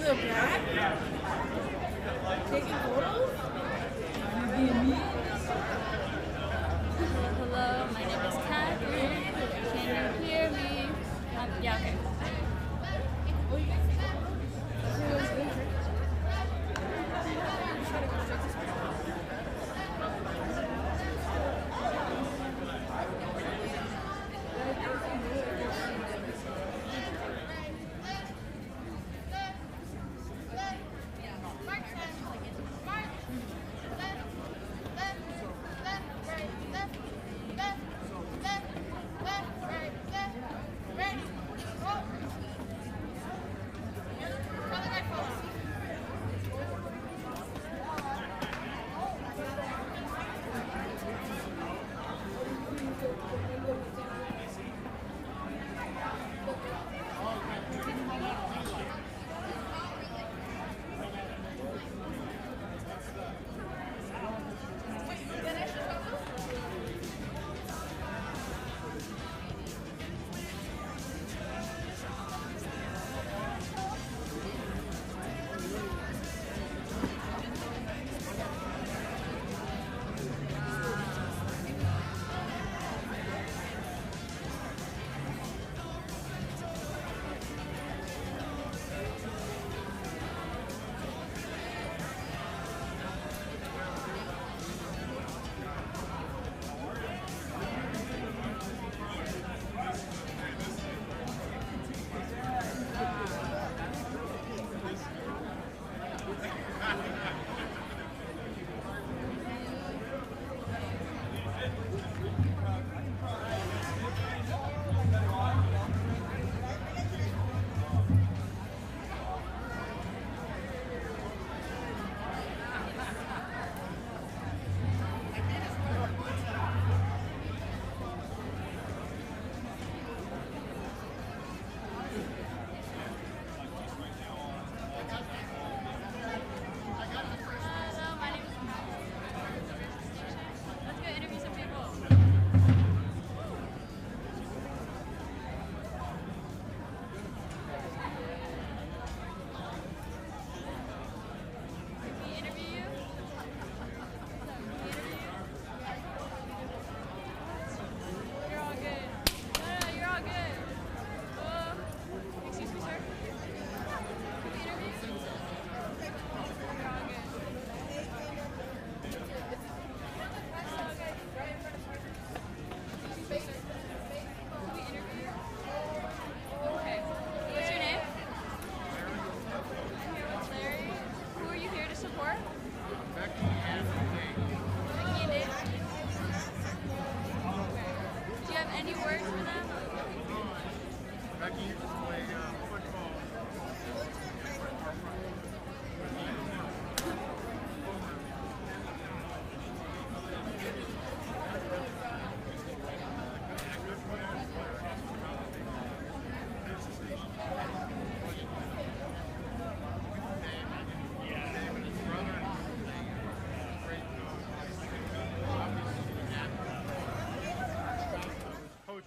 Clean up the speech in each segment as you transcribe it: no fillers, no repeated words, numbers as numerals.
the back? Taking photos? Hello, my name is Catherine. Can you hear me? Yeah, okay.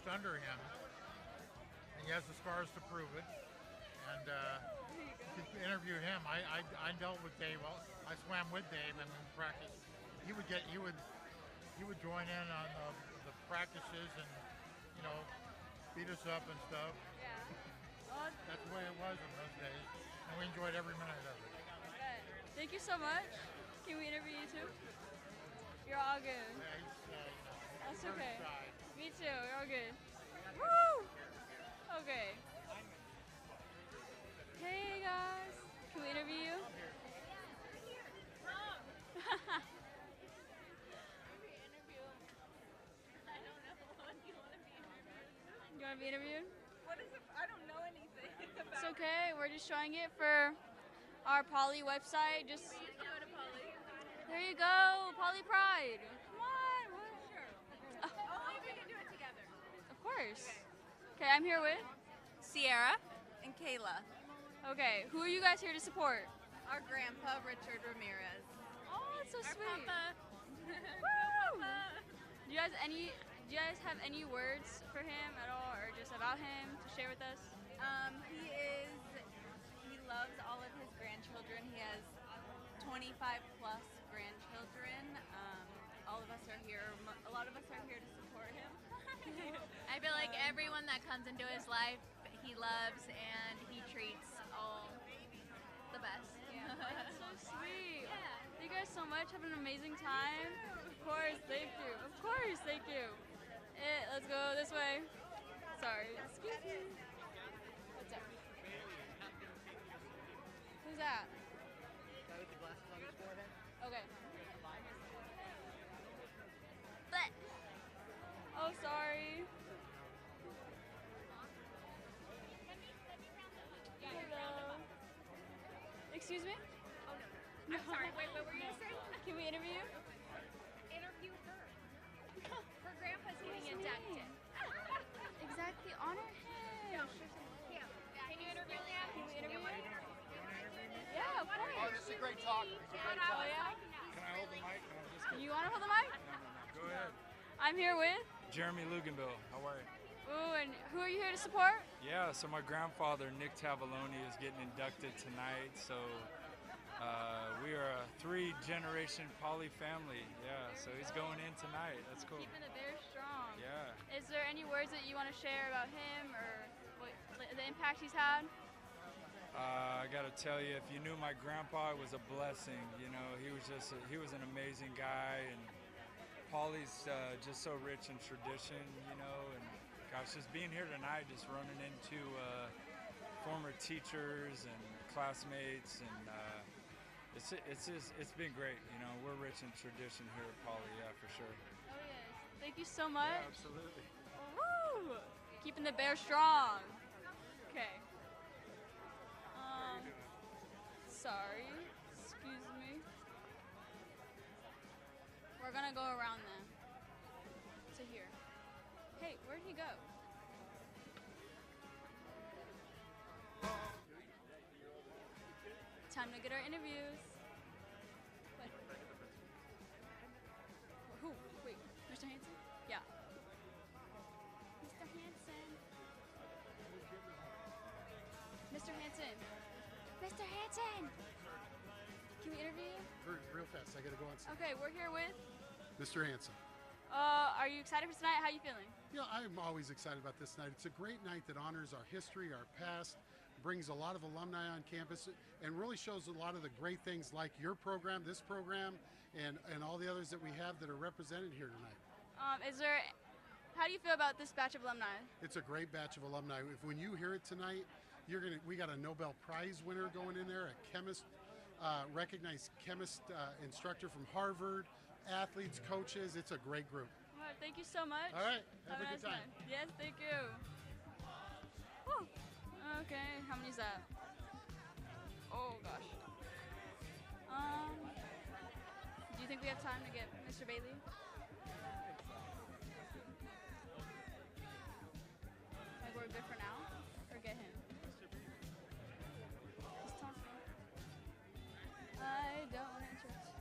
Under him. He has the scars to prove it. And interviewed him. I dealt with Dave. Well, I swam with Dave and in practice. He would join in on the practices and beat us up and stuff. Yeah. Well, that's the way it was in those days, and we enjoyed every minute of it. Good. Thank you so much. Can we interview you too? You're all good. Yeah, he's that's okay. Shy. Me too. You're all good. Woo! Okay. Hey guys, can we interview you? You want to be interviewed? What is it? I don't know anything about It's okay. We're just trying it for our Poly website. Just We used to go to Poly. there you go, Poly Pride. Come on. Sure. Only if we can do it together. Of course. Okay, I'm here with. Sierra and Kayla. Okay, who are you guys here to support? Our grandpa, Richard Ramirez. Oh, that's so Our sweet. papa. Woo! Do you guys have any words for him at all, or just about him to share with us? He loves all of his grandchildren. He has 25 plus grandchildren. All of us are here. A lot of us are here to support him. I feel like everyone that comes into his life, he loves and he treats all the best. That's so sweet. Thank you guys so much. Have an amazing time. Of course, thank you. Of course, thank you. Let's go this way. Sorry. Excuse me. What's up? Who's that? Guy with the glasses on his forehead. Okay. But. Oh, sorry. Hello. Excuse me? Oh no. I'm sorry. Wait, what were you saying? Can we interview you? Interview her. Her grandpa's getting inducted. Exactly. Honor him. Can you interview him? Can we interview him? Oh, Yeah, of course. this is a great talker. This is a great Oh, talker. yeah? Can I hold the mic? No, I'm just kidding. You want to hold the mic? Go ahead. I'm here with. Jeremy Luganville, how are you? Ooh, and who are you here to support? Yeah, so my grandfather, Nick Tavaloni, is getting inducted tonight. So we are a 3-generation Poly family. Yeah, so he's going in tonight. That's cool. Keeping the Bears strong. Yeah. Is there any words that you want to share about him or the impact he's had? I got to tell you, if you knew my grandpa, it was a blessing. You know, he was an amazing guy, and Poly's just so rich in tradition, you know, and gosh, just being here tonight, just running into former teachers and classmates, and it's been great. You know, we're rich in tradition here at Poly, yeah, for sure. Oh yes. Thank you so much. Yeah, absolutely. Woo! Keeping the Bears strong. Okay. Sorry. Excuse me. We're gonna go around then. To here. Hey, where'd he go? Time to get our interviews. What? Who? Wait, Mr. Hanson? Yeah. Mr. Hanson. Mr. Hanson. Mr. Hanson! Can we interview you? Real fast, I gotta go on. Okay, we're here with. Mr. Hanson. Are you excited for tonight? How you feeling? Yeah, I'm always excited about this night. It's a great night that honors our history, our past, brings a lot of alumni on campus, and really shows a lot of the great things like your program, this program, and all the others that we have that are represented here tonight. How do you feel about this batch of alumni? It's a great batch of alumni. When you hear it tonight, we got a Nobel Prize winner going in there, a chemist, recognized chemist instructor from Harvard, athletes, coaches. It's a great group. All right, thank you so much. All right, have a nice good time. night. Yes, thank you. Whew. Okay, how many is that? Oh gosh. Do you think we have time to get Mr. Bailey? Like we're good for now, or get him? He's talking. I don't want to interrupt.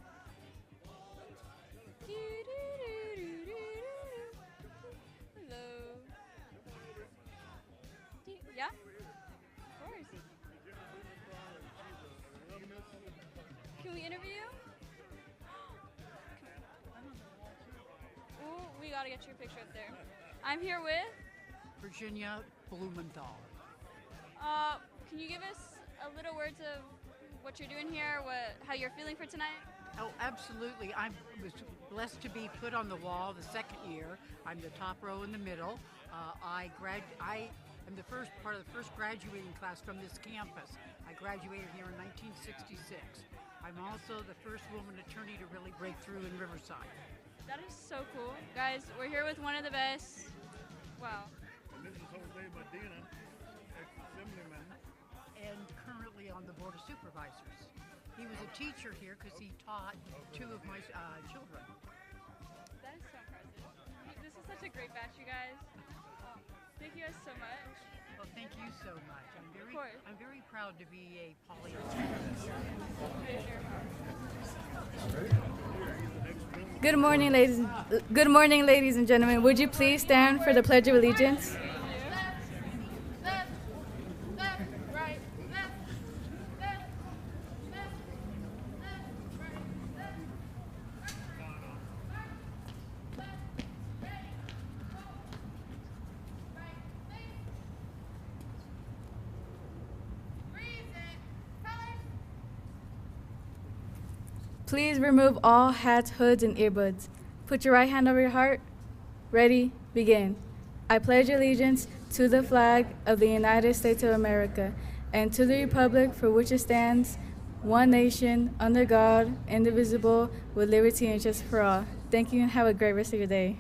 Hello. Yeah? Of course. Can we interview you? Ooh, we gotta get your picture up there. I'm here with. Virginia Blumenthal. Can you give us a little words of what you're doing here, how you're feeling for tonight? Oh, absolutely. I was blessed to be put on the wall the second year. I'm the top row in the middle. I am the first part of the first graduating class from this campus. I graduated here in 1966. I'm also the first woman attorney to really break through in Riverside. That is so cool. Guys, we're here with one of the best. Wow. And this is Jose Medina, ex-assemblyman. And currently on the Board of Supervisors. He was a teacher here because he taught two of my children. That is so impressive. This is such a great batch, you guys. Thank you guys so much. Well, thank you so much. I'm very proud to be a Poly. Good morning, ladies and gentlemen. Would you please stand for the Pledge of Allegiance? Please remove all hats, hoods, and earbuds. Put your right hand over your heart. Ready, begin. I pledge allegiance to the flag of the United States of America and to the republic for which it stands, one nation, under God, indivisible, with liberty and justice for all. Thank you and have a great rest of your day.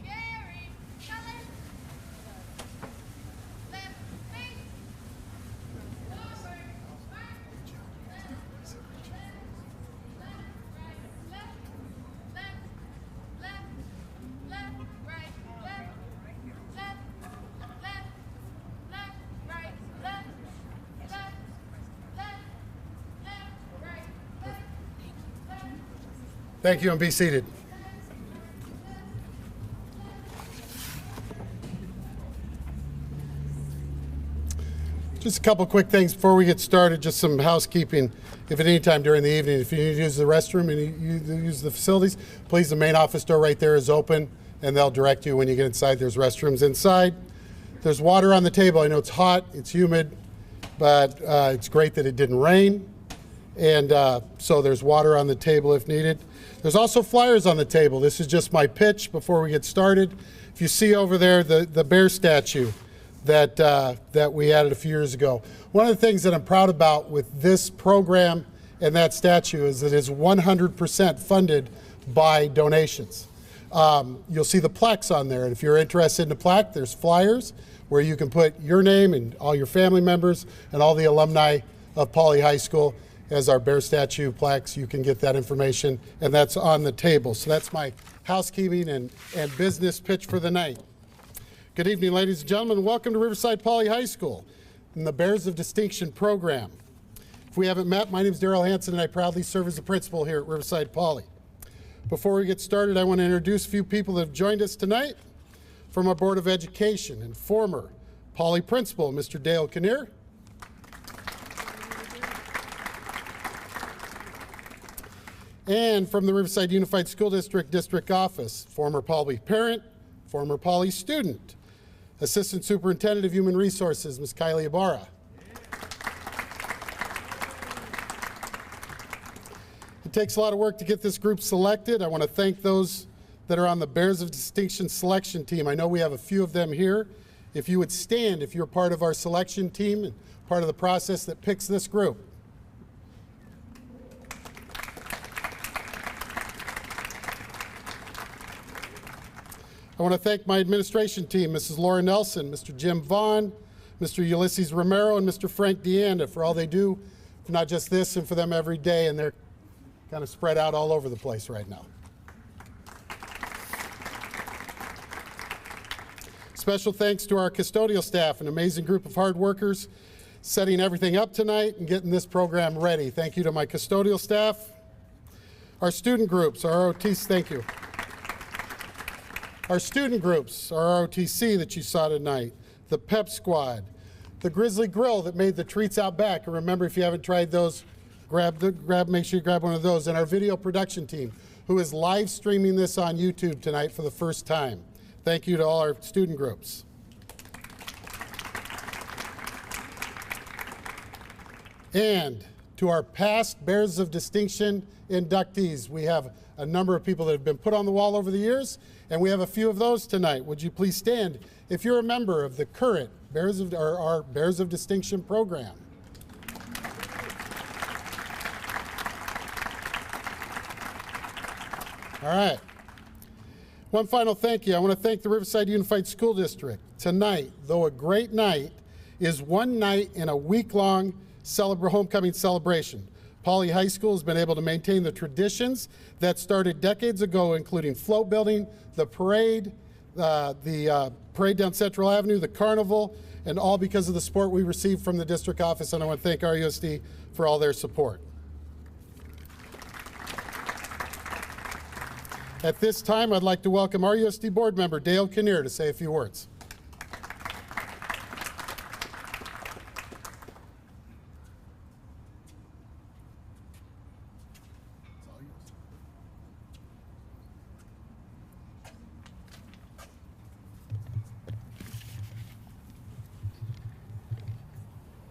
Thank you, and be seated. Just a couple quick things before we get started, just some housekeeping. If at any time during the evening, if you need to use the restroom and you use the facilities, please, the main office door right there is open, and they'll direct you when you get inside. There's restrooms inside. There's water on the table. I know it's hot, it's humid, but it's great that it didn't rain. And so there's water on the table if needed. There's also flyers on the table. This is just my pitch before we get started. If you see over there the bear statue that we added a few years ago. One of the things that I'm proud about with this program and that statue is that it is 100% funded by donations. You'll see the plaques on there, and if you're interested in a plaque, there's flyers where you can put your name and all your family members and all the alumni of Pauley High School as our bear statue plaques. You can get that information, and that's on the table. So that's my housekeeping and business pitch for the night. Good evening, ladies and gentlemen. Welcome to Riverside Pauley High School in the Bears of Distinction program. If we haven't met, my name is Darrell Hanson, and I proudly serve as the principal here at Riverside Pauley. Before we get started, I want to introduce a few people that have joined us tonight from our Board of Education and former Pauley principal, Mr. Dale Kinnear. And from the Riverside Unified School District District Office, former Pauley parent, former Pauley student, Assistant Superintendent of Human Resources, Ms. Kylie Ibarra. It takes a lot of work to get this group selected. I want to thank those that are on the Bears of Distinction selection team. I know we have a few of them here. If you would stand, if you're part of our selection team and part of the process that picks this group. I want to thank my administration team, Mrs. Laura Nelson, Mr. Jim Vaughn, Mr. Ulysses Romero, and Mr. Frank DeAnda for all they do, for not just this and for them every day, and they're kind of spread out all over the place right now. Special thanks to our custodial staff, an amazing group of hard workers setting everything up tonight and getting this program ready. Thank you to my custodial staff. Our student groups, our ROTC, thank you. Our student groups, our ROTC that you saw tonight, the Pep Squad, the Grizzly Grill that made the treats out back. And remember, if you haven't tried those, make sure you grab one of those. And our video production team, who is live streaming this on YouTube tonight for the first time. Thank you to all our student groups. And to our past Bears of Distinction inductees, we have a number of people that have been put on the wall over the years, and we have a few of those tonight. Would you please stand if you're a member of the current our Bears of Distinction program? All right. One final thank you. I want to thank the Riverside Unified School District. Tonight, though a great night, is one night in a week-long homecoming celebration. Pauley High School has been able to maintain the traditions that started decades ago, including float building, the parade, parade down Central Avenue, the carnival, and all because of the support we received from the district office, and I want to thank RUSD for all their support. At this time, I'd like to welcome RUSD board member Dale Kinnear to say a few words.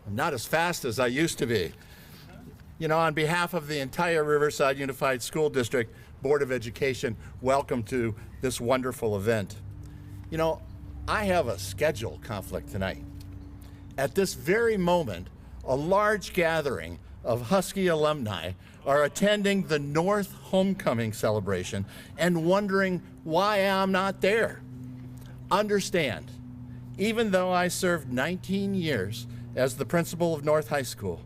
I'm not as fast as I used to be. You know, on behalf of the entire Riverside Unified School District Board of Education, welcome to this wonderful event. You know, I have a schedule conflict tonight. At this very moment, a large gathering of Husky alumni are attending the North Homecoming celebration and wondering why I'm not there. Understand, even though I served 19 years as the principal of North High School,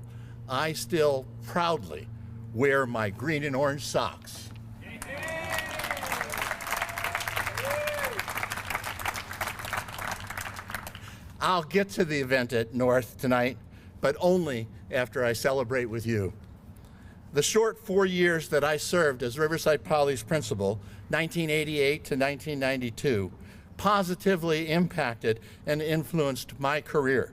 I still proudly wear my green and orange socks. I'll get to the event at North tonight, but only after I celebrate with you. The short 4 years that I served as Riverside Poly's principal, 1988 to 1992, positively impacted and influenced my career.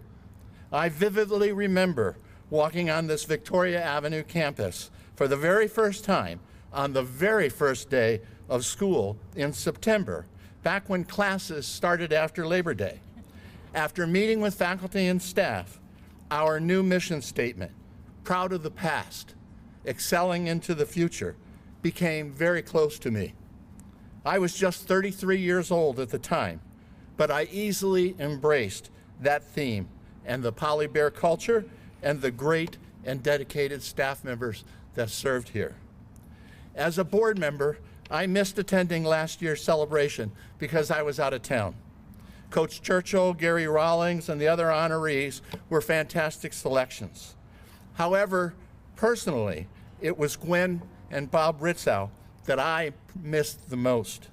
I vividly remember walking on this Victoria Avenue campus for the very first time on the very first day of school in September, back when classes started after Labor Day. After meeting with faculty and staff, our new mission statement, proud of the past, excelling into the future, became very close to me. I was just 33 years old at the time, but I easily embraced that theme and the Poly Bear culture and the great and dedicated staff members that served here. As a board member, I missed attending last year's celebration because I was out of town. Coach Churchill, Gary Rawlings, and the other honorees were fantastic selections. However, personally, it was Gwen and Bob Ritzow that I missed the most.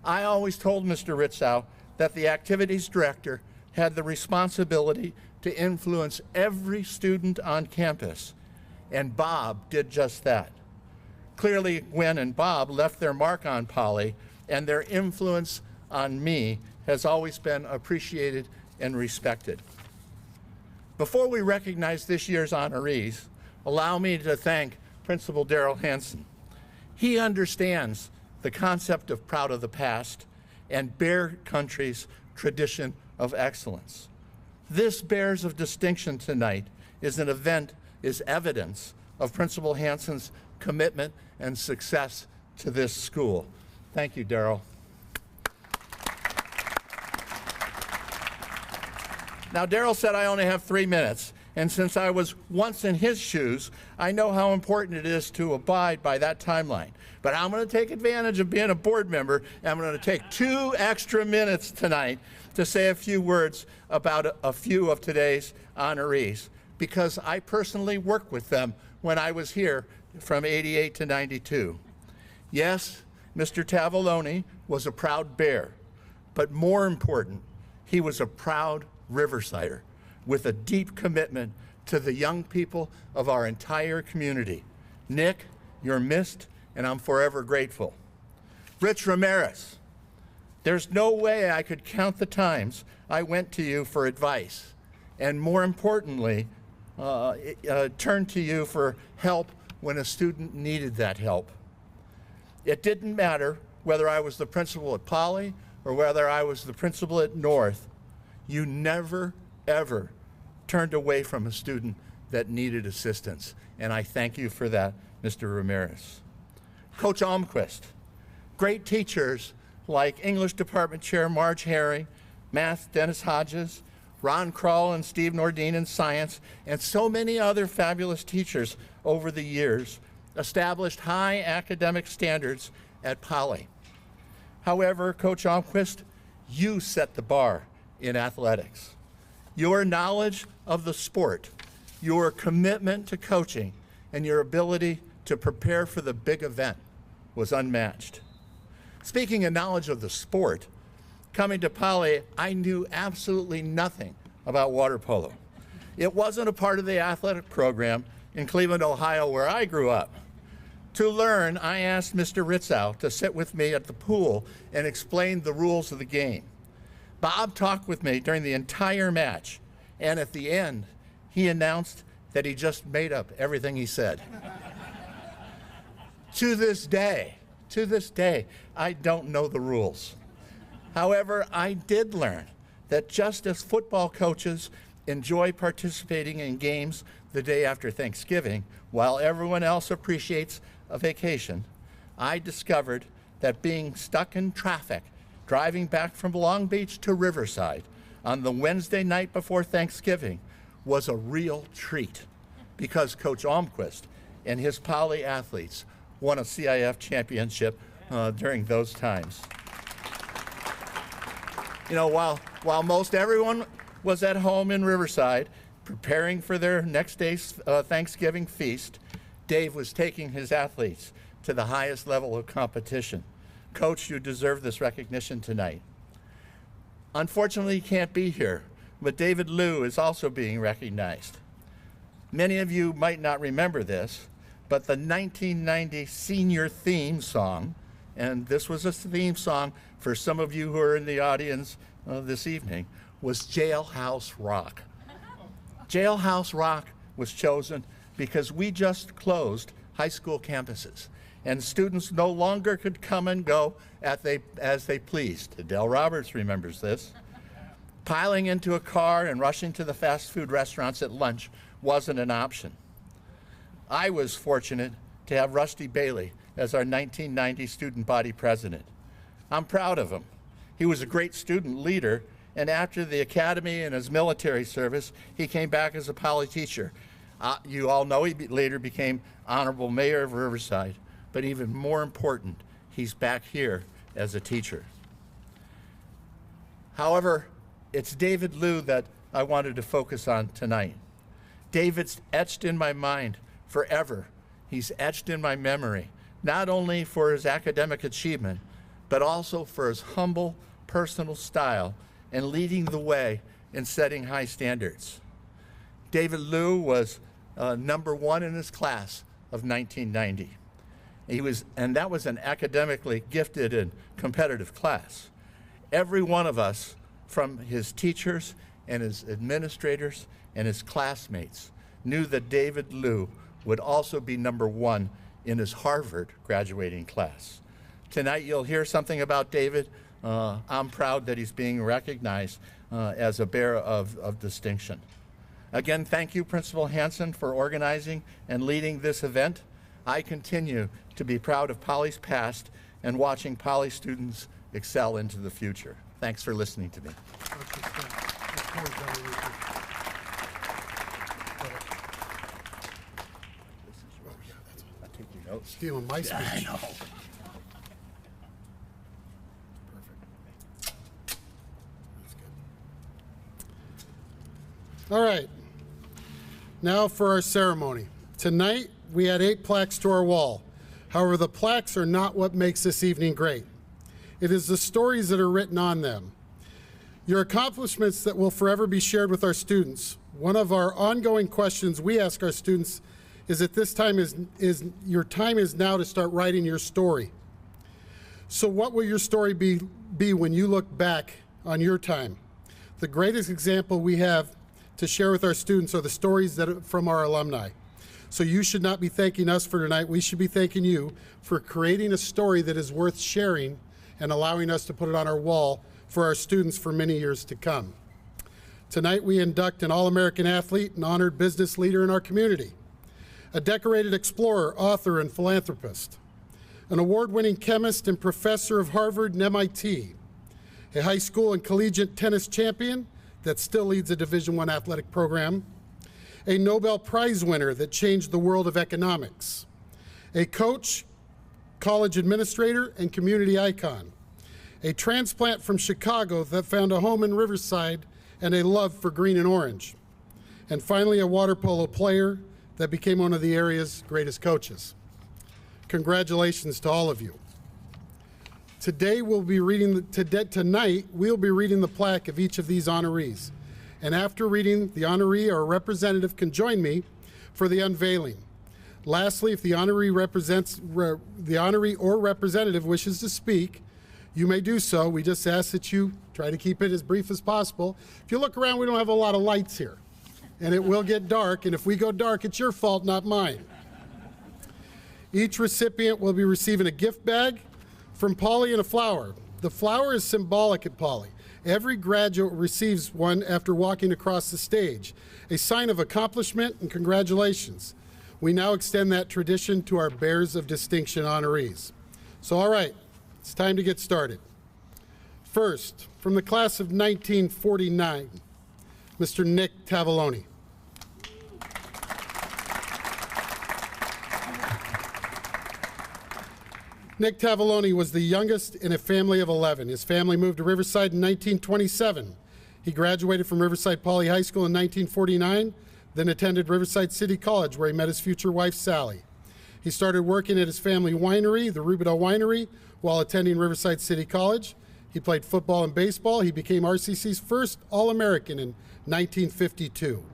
I always told Mr. Ritzow that the activities director had the responsibility to influence every student on campus, and Bob did just that. Clearly, Gwen and Bob left their mark on Poly, and their influence on me has always been appreciated and respected. Before we recognize this year's honorees, allow me to thank Principal Darrell Hansen. He understands the concept of proud of the past and Bear Country's tradition of excellence. This Bears of Distinction tonight is evidence of Principal Hansen's commitment and success to this school. Thank you, Darrell. Now, Darrell said I only have 3 minutes, and since I was once in his shoes, I know how important it is to abide by that timeline. But I'm going to take advantage of being a board member, and I'm going to take 2 extra minutes tonight to say a few words about a few of today's honorees, because I personally worked with them when I was here from '88 to '92. Yes, Mr. Tavallone was a proud Bear, but more important, he was a proud Riversider with a deep commitment to the young people of our entire community. Nick, you're missed, and I'm forever grateful. Rich Ramirez, there's no way I could count the times I went to you for advice, and more importantly, turned to you for help when a student needed that help. It didn't matter whether I was the principal at Poly or whether I was the principal at North. You never, ever turned away from a student that needed assistance, and I thank you for that, Mr. Ramirez. Coach Almquist, great teachers like English Department Chair Marge Herring, Math Dennis Hodges, Ron Krull and Steve Nordine in science, and so many other fabulous teachers over the years established high academic standards at Poly. However, Coach Almquist, you set the bar in athletics. Your knowledge of the sport, your commitment to coaching, and your ability to prepare for the big event was unmatched. Speaking of knowledge of the sport, coming to Poly, I knew absolutely nothing about water polo. It wasn't a part of the athletic program in Cleveland, Ohio, where I grew up. To learn, I asked Mr. Ritzow to sit with me at the pool and explain the rules of the game. Bob talked with me during the entire match, and at the end, he announced that he just made up everything he said. To this day, I don't know the rules. However, I did learn that just as football coaches enjoy participating in games the day after Thanksgiving while everyone else appreciates a vacation, I discovered that being stuck in traffic driving back from Long Beach to Riverside on the Wednesday night before Thanksgiving was a real treat because Coach Almquist and his Poly athletes won a CIF championship during those times. You know, while most everyone was at home in Riverside preparing for their next day's Thanksgiving feast, Dave was taking his athletes to the highest level of competition. Coach, you deserve this recognition tonight. Unfortunately, he can't be here, but David Liu is also being recognized. Many of you might not remember this, but the 1990 senior theme song, and this was a theme song for some of you who are in the audience this evening, was Jailhouse Rock. Jailhouse Rock was chosen because we just closed high school campuses, and students no longer could come and go as they pleased. Adele Roberts remembers this. Piling into a car and rushing to the fast food restaurants at lunch wasn't an option. I was fortunate to have Rusty Bailey as our 1990 student body president. I'm proud of him. He was a great student leader, and after the academy and his military service, he came back as a Poly teacher. You all know he later became honorable mayor of Riverside, but even more important, he's back here as a teacher. However, it's David Liu that I wanted to focus on tonight. David's etched in my mind forever. He's etched in my memory, not only for his academic achievement, but also for his humble personal style and leading the way in setting high standards. David Liu was #1 in his class of 1990. And that was an academically gifted and competitive class. Every one of us, from his teachers and his administrators and his classmates, knew that David Liu would also be #1 in his Harvard graduating class. Tonight you'll hear something about David. I'm proud that he's being recognized as a bearer of distinction. Again, thank you, Principal Hansen, for organizing and leading this event. I continue to be proud of Poly's past and watching Poly students excel into the future. Thanks for listening to me. Stealing my speech. I know. All right, now for our ceremony. Tonight, we had 8 plaques to our wall. However, the plaques are not what makes this evening great. It is the stories that are written on them. Your accomplishments that will forever be shared with our students. One of our ongoing questions we ask our students is that this time your time is now to start writing your story. So what will your story be when you look back on your time? The greatest example we have to share with our students are the stories from our alumni. So you should not be thanking us for tonight. We should be thanking you for creating a story that is worth sharing and allowing us to put it on our wall for our students for many years to come. Tonight we induct an All-American athlete and honored business leader in our community, a decorated explorer, author, and philanthropist, an award-winning chemist and professor of Harvard and MIT, a high school and collegiate tennis champion that still leads a Division I athletic program, a Nobel Prize winner that changed the world of economics, a coach, college administrator, and community icon, a transplant from Chicago that found a home in Riverside and a love for green and orange, and finally a water polo player that became one of the area's greatest coaches. Congratulations to all of you. Tonight we'll be reading the plaque of each of these honorees. And after reading, the honoree or representative can join me for the unveiling. Lastly, if the honoree or representative wishes to speak, you may do so. We just ask that you try to keep it as brief as possible. If you look around, we don't have a lot of lights here, and it will get dark, and if we go dark, it's your fault, not mine. Each recipient will be receiving a gift bag from Poly and a flower. The flower is symbolic at Poly. Every graduate receives one after walking across the stage, a sign of accomplishment and congratulations. We now extend that tradition to our Bears of Distinction honorees. So, all right, it's time to get started. First, from the class of 1949, Mr. Nick Tavallone. Nick Tavallone was the youngest in a family of 11. His family moved to Riverside in 1927. He graduated from Riverside Poly High School in 1949, then attended Riverside City College, where he met his future wife, Sally. He started working at his family winery, the Rubidel Winery, while attending Riverside City College. He played football and baseball. He became RCC's first All-American in 1952.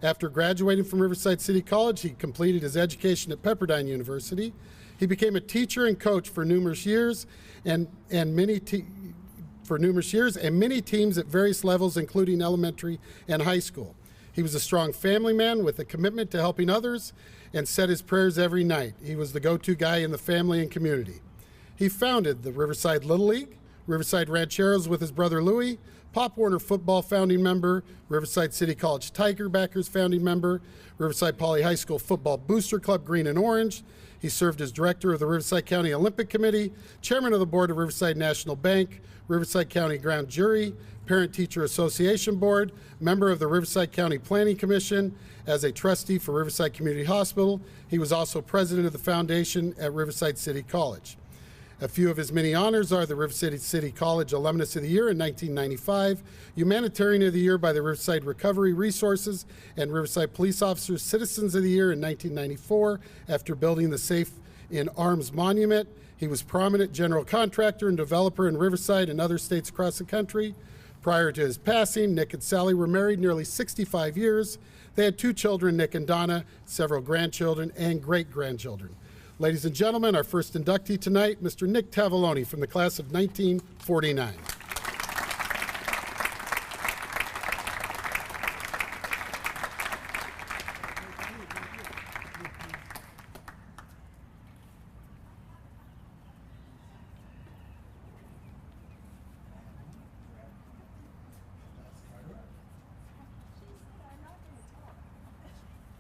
After graduating from Riverside City College, he completed his education at Pepperdine University. He became a teacher and coach for numerous years, and many teams at various levels, including elementary and high school. He was a strong family man with a commitment to helping others and said his prayers every night. He was the go-to guy in the family and community. He founded the Riverside Little League, Riverside Rancheros with his brother Louie, Pop Warner football founding member, Riverside City College Tigerbackers founding member, Riverside Poly High School football booster club Green and Orange. He served as director of the Riverside County Olympic Committee, chairman of the board of Riverside National Bank, Riverside County Grand Jury, Parent-Teacher Association Board, member of the Riverside County Planning Commission. As a trustee for Riverside Community Hospital, he was also president of the foundation at Riverside City College. A few of his many honors are the Riverside City College Alumnus of the Year in 1995, Humanitarian of the Year by the Riverside Recovery Resources, and Riverside Police Officers Citizens of the Year in 1994 after building the Safe in Arms Monument. He was prominent general contractor and developer in Riverside and other states across the country. Prior to his passing, Nick and Sally were married nearly 65 years. They had 2 children, Nick and Donna, several grandchildren and great-grandchildren. Ladies and gentlemen, our first inductee tonight, Mr. Nick Tavallone from the class of 1949.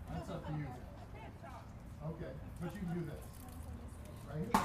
That's up to you. Okay, but you can do this. Right here.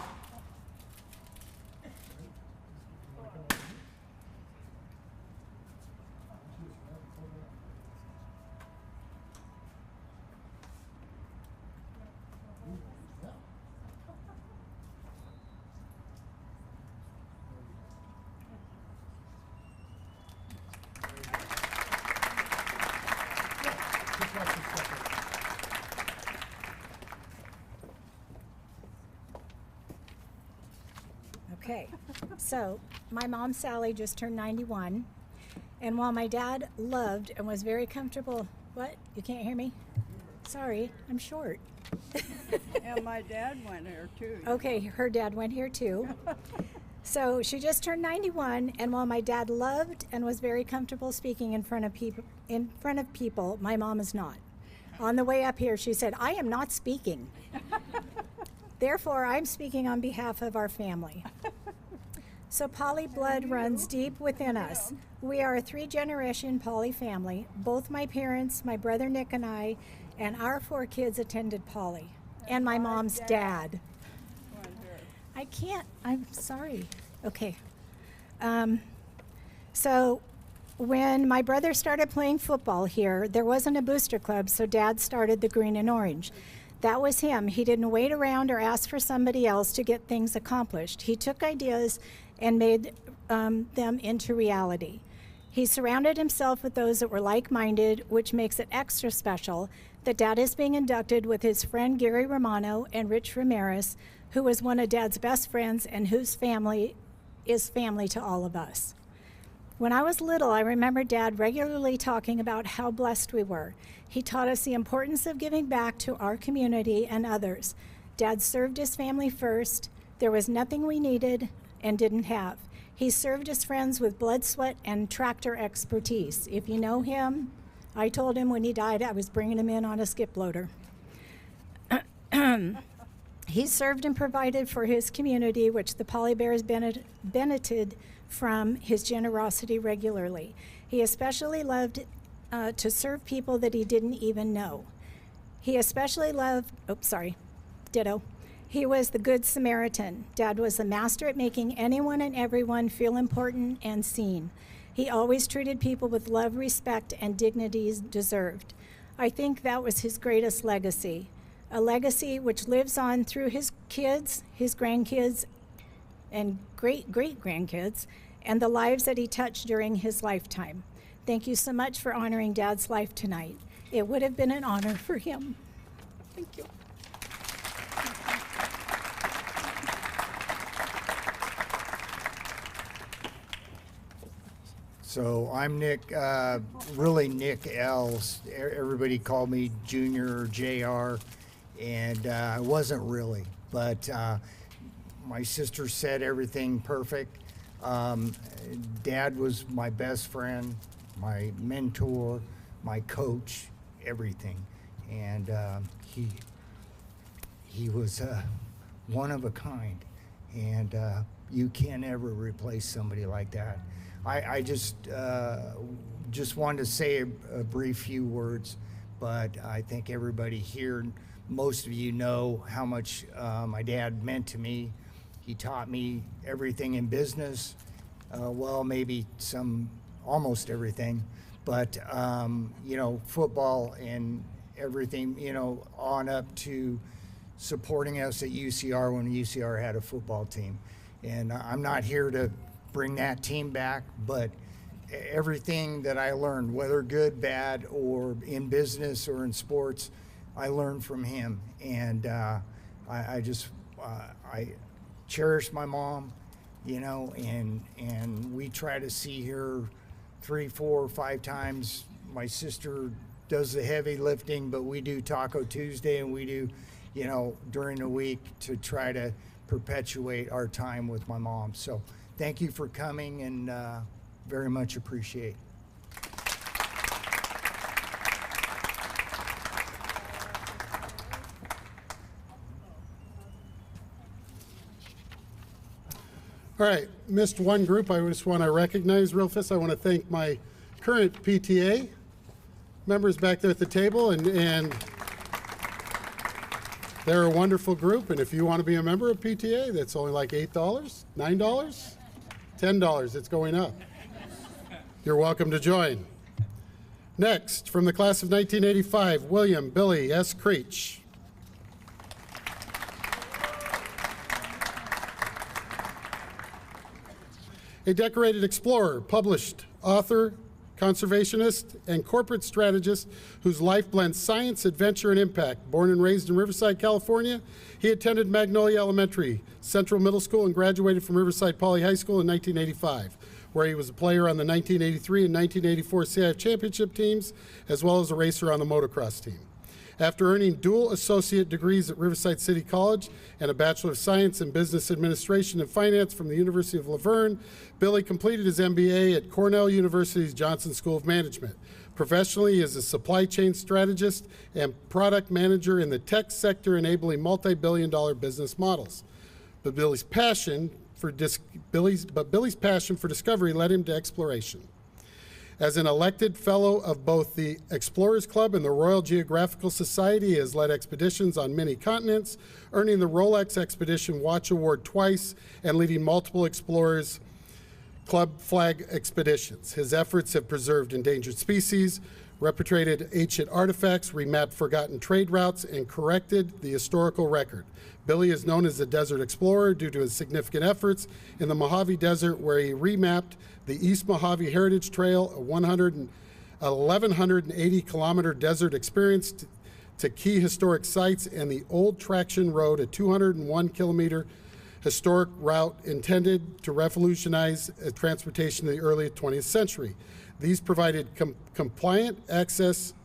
Okay, so my mom Sally just turned 91, and while my dad loved and was very comfortable, what? You can't hear me? Sorry, I'm short. And my dad went here too. Okay, her dad went here too. So she just turned 91, and while my dad loved and was very comfortable speaking in front of people, my mom is not. On the way up here, she said, "I am not speaking." Therefore, I'm speaking on behalf of our family. So Poly blood runs deep within us. We are a 3-generation Poly family. Both my parents, my brother Nick and I, and our 4 kids attended Poly. And my mom's dad. I can't, I'm sorry. Okay. So when my brother started playing football here, there wasn't a booster club, so Dad started the Green and Orange. That was him. He didn't wait around or ask for somebody else to get things accomplished. He took ideas and made them into reality. He surrounded himself with those that were like-minded, which makes it extra special that Dad is being inducted with his friend Gary Romano and Rich Ramirez, who was one of Dad's best friends and whose family is family to all of us. When I was little, I remember Dad regularly talking about how blessed we were. He taught us the importance of giving back to our community and others. Dad served his family first. There was nothing we needed and didn't have. He served his friends with blood, sweat, and tractor expertise. If you know him, I told him when he died I was bringing him in on a skip loader. He served and provided for his community, which the Poly Bears benefited from his generosity regularly. He especially loved to serve people that he didn't even know. He especially loved, ditto. He was the Good Samaritan. Dad was a master at making anyone and everyone feel important and seen. He always treated people with love, respect, and dignity deserved. I think that was his greatest legacy, a legacy which lives on through his kids, his grandkids, and great-great-grandkids, and the lives that he touched during his lifetime. Thank you so much for honoring Dad's life tonight. It would have been an honor for him. Thank you. So I'm Nick, really Nick Els. Everybody called me Junior or JR, and I wasn't really, but my sister said everything perfect. Dad was my best friend, my mentor, my coach, everything, and he was one of a kind, and you can't ever replace somebody like that. I just wanted to say a brief few words, but I think everybody here, most of you know how much my dad meant to me. He taught me everything in business, well, maybe almost everything, but you know, football and everything, you know, on up to supporting us at UCR when UCR had a football team. And I'm not here to bring that team back, but everything that I learned, whether good, bad, or in business or in sports, I learned from him. And I cherish my mom, you know, and we try to see her 3, 4, 5 times. My sister does the heavy lifting, but we do Taco Tuesday, and we do, you know, during the week to try to perpetuate our time with my mom. So thank you for coming, and very much appreciate. All right, missed one group I just want to recognize real fast. I want to thank my current PTA members back there at the table, and they're a wonderful group. And if you want to be a member of PTA, that's only like $8, $9, $10. It's going up. You're welcome to join. Next, from the class of 1985, William Billy S. Creech. A decorated explorer, published, author, conservationist, and corporate strategist whose life blends science, adventure, and impact. Born and raised in Riverside, California, he attended Magnolia Elementary, Central Middle School, and graduated from Riverside Poly High School in 1985, where he was a player on the 1983 and 1984 CIF championship teams, as well as a racer on the motocross team. After earning dual associate degrees at Riverside City College and a Bachelor of Science in Business Administration and Finance from the University of La Verne, Billy completed his MBA at Cornell University's Johnson School of Management. Professionally, he is a supply chain strategist and product manager in the tech sector, enabling multi-billion-dollar business models. But Billy's passion for discovery led him to exploration. As an elected fellow of both the Explorers Club and the Royal Geographical Society, he has led expeditions on many continents, earning the Rolex Expedition Watch Award twice and leading multiple Explorers Club flag expeditions. His efforts have preserved endangered species, repatriated ancient artifacts, remapped forgotten trade routes, and corrected the historical record. Billy is known as the Desert Explorer due to his significant efforts in the Mojave Desert, where he remapped the East Mojave Heritage Trail, a 1,180-kilometer desert experience to key historic sites, and the Old Traction Road, a 201-kilometer historic route intended to revolutionize transportation in the early 20th century. These provided compliant access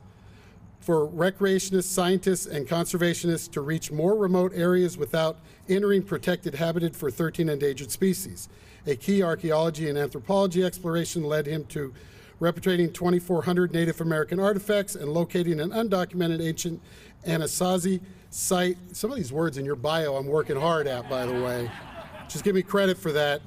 for recreationists, scientists, and conservationists to reach more remote areas without entering protected habitat for 13 endangered species. A key archaeology and anthropology exploration led him to repatriating 2,400 Native American artifacts and locating an undocumented ancient Anasazi site. Some of these words in your bio I'm working hard at, by the way. Just give me credit for that.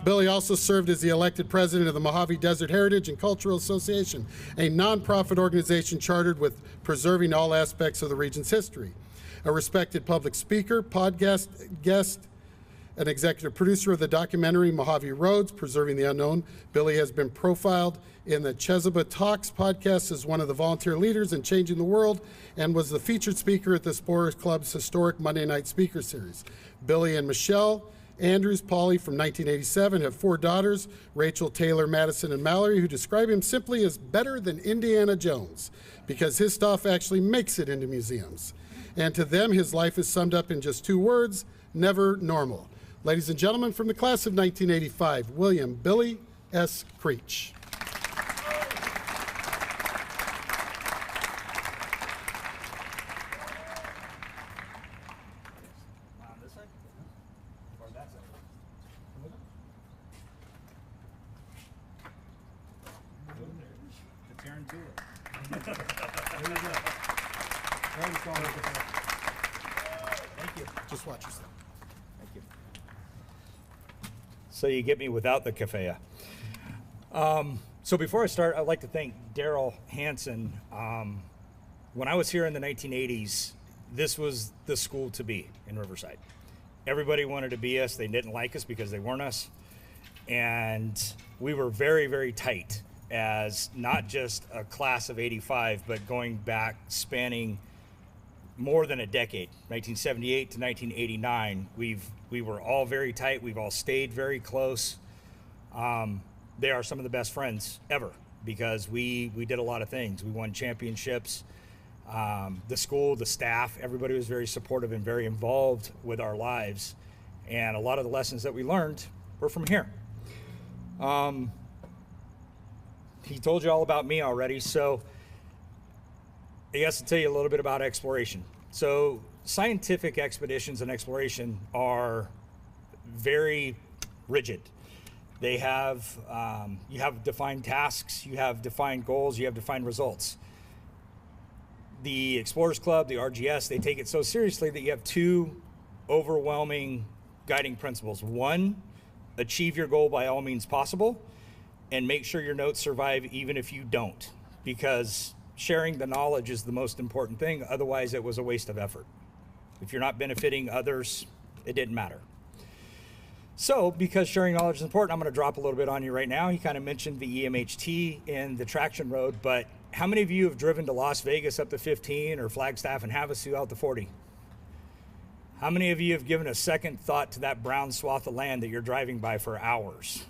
Billy also served as the elected president of the Mojave Desert Heritage and Cultural Association, a nonprofit organization chartered with preserving all aspects of the region's history. A respected public speaker, podcast guest, an executive producer of the documentary Mojave Roads, Preserving the Unknown, Billy has been profiled in the Chesapeake Talks podcast as one of the volunteer leaders in changing the world and was the featured speaker at the Explorers Club's historic Monday Night Speaker Series. Billy and Michelle Andrews Pauley from 1987 have 4 daughters, Rachel, Taylor, Madison, and Mallory, who describe him simply as better than Indiana Jones because his stuff actually makes it into museums. And to them, his life is summed up in just 2 words, never normal. Ladies and gentlemen, from the class of 1985, William Billy S. Creech. Thank you. Just watch yourself. Thank you. So you get me without the keffiyeh. So before I start, I'd like to thank Daryl Hansen. When I was here in the 1980s, this was the school to be in Riverside. Everybody wanted to be us. They didn't like us because they weren't us. And we were very, very tight as not just a class of 85, but going back, spanning more than a decade, 1978 to 1989. We were all very tight. We've all stayed very close. They are some of the best friends ever because we did a lot of things. We won championships. The school, the staff, everybody was very supportive and very involved with our lives. And a lot of the lessons that we learned were from here. He told you all about me already, so I guess to tell you a little bit about exploration. So scientific expeditions and exploration are very rigid. They have, you have defined tasks, you have defined goals, you have defined results. The Explorers Club, the RGS, they take it so seriously that you have 2 overwhelming guiding principles. 1, achieve your goal by all means possible, and make sure your notes survive even if you don't, because sharing the knowledge is the most important thing. Otherwise, it was a waste of effort. If you're not benefiting others, it didn't matter. So, because sharing knowledge is important, I'm going to drop a little bit on you right now. He kind of mentioned the EMHT and the traction road, but how many of you have driven to Las Vegas up to 15 or Flagstaff and Havasu out to 40? How many of you have given a second thought to that brown swath of land that you're driving by for hours?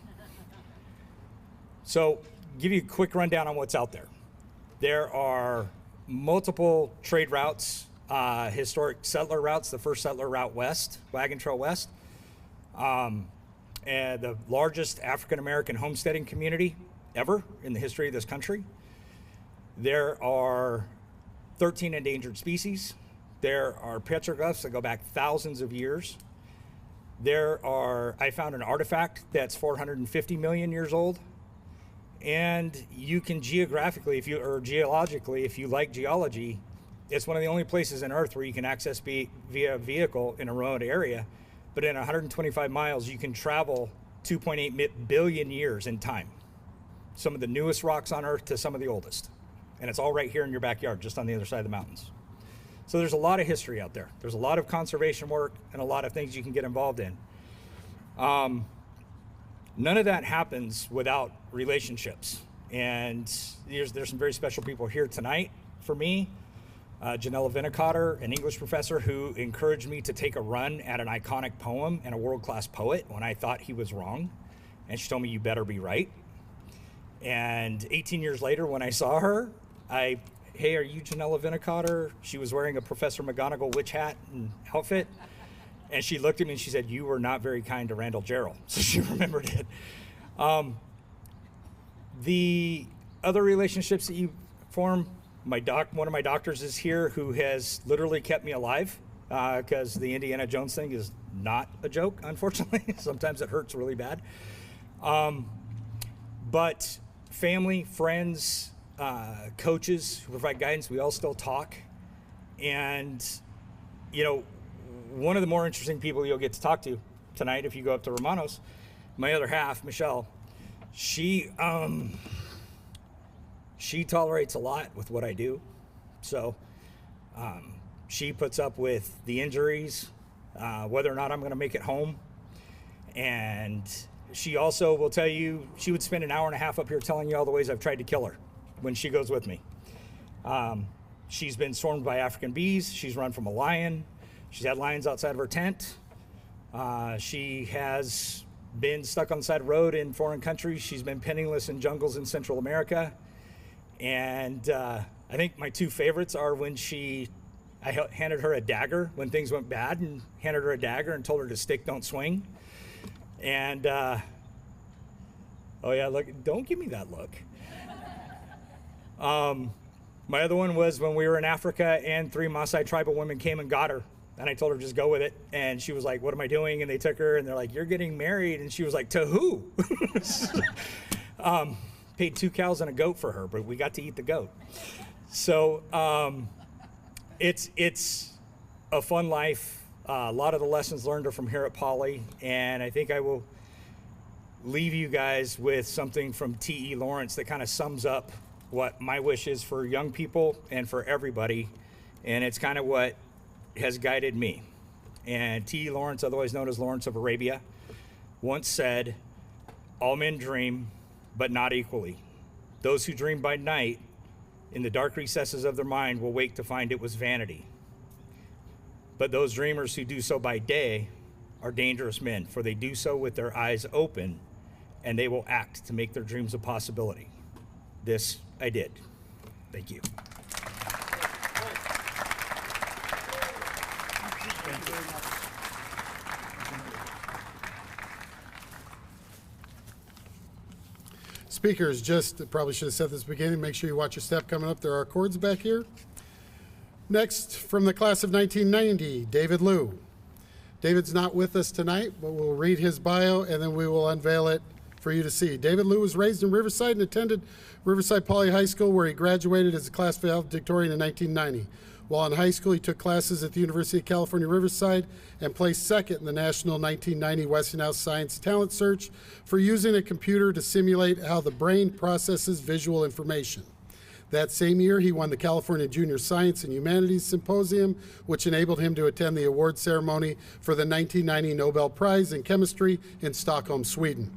So, give you a quick rundown on what's out there. There are multiple trade routes, historic settler routes, the first settler route west, Wagon Trail West, and the largest African-American homesteading community ever in the history of this country. There are 13 endangered species. There are petroglyphs that go back thousands of years. I found an artifact that's 450 million years old. And you can geologically, if you like geology, it's one of the only places on Earth where you can access via vehicle in a remote area. But in 125 miles, you can travel 2.8 billion years in time. Some of the newest rocks on Earth to some of the oldest. And it's all right here in your backyard, just on the other side of the mountains. So there's a lot of history out there. There's a lot of conservation work and a lot of things you can get involved in. None of that happens without relationships. And there's some very special people here tonight for me. Janella Vinicotter, an English professor who encouraged me to take a run at an iconic poem and a world-class poet when I thought he was wrong. And she told me, you better be right. And 18 years later, when I saw her, hey, are you Janella Vinicotter? She was wearing a Professor McGonagall witch hat and outfit. And she looked at me and she said, you were not very kind to Randall Jarrell. So she remembered it. The other relationships that you form, one of my doctors is here who has literally kept me alive because the Indiana Jones thing is not a joke, unfortunately. Sometimes it hurts really bad. But family, friends, coaches who provide guidance, we all still talk. And, you know, one of the more interesting people you'll get to talk to tonight if you go up to Romano's, my other half, Michelle, she tolerates a lot with what I do. So she puts up with the injuries, whether or not I'm going to make it home. And she also will tell you, she would spend an hour and a half up here telling you all the ways I've tried to kill her when she goes with me. She's been swarmed by African bees. She's run from a lion. She's had lions outside of her tent. She has been stuck on the side of the road in foreign countries. She's been penniless in jungles in Central America. And I think my two favorites are when I handed her a dagger when things went bad, and handed her a dagger and told her to stick, don't swing. And, oh yeah, look, don't give me that look. My other one was when we were in Africa and 3 Maasai tribal women came and got her. And I told her, just go with it. And she was like, what am I doing? And they took her and they're like, you're getting married. And she was like, to who? Paid 2 cows and a goat for her, but we got to eat the goat. So it's a fun life. A lot of the lessons learned are from here at Poly, and I think I will leave you guys with something from T.E. Lawrence that kind of sums up what my wish is for young people and for everybody, and it's kind of what has guided me. And T.E. Lawrence, otherwise known as Lawrence of Arabia, once said, all men dream, but not equally. Those who dream by night, in the dark recesses of their mind, will wake to find it was vanity. But those dreamers who do so by day are dangerous men, for they do so with their eyes open, and they will act to make their dreams a possibility. This I did. Thank you. Thank you very much. Speakers, just probably should have said this at the beginning, make sure you watch your step coming up. There are chords back here. Next, from the class of 1990, David Liu. David's not with us tonight, but we'll read his bio and then we will unveil it for you to see. David Liu was raised in Riverside and attended Riverside Poly High School, where he graduated as a class valedictorian in 1990. While in high school, he took classes at the University of California, Riverside, and placed second in the National 1990 Westinghouse Science Talent Search for using a computer to simulate how the brain processes visual information. That same year, he won the California Junior Science and Humanities Symposium, which enabled him to attend the award ceremony for the 1990 Nobel Prize in Chemistry in Stockholm, Sweden.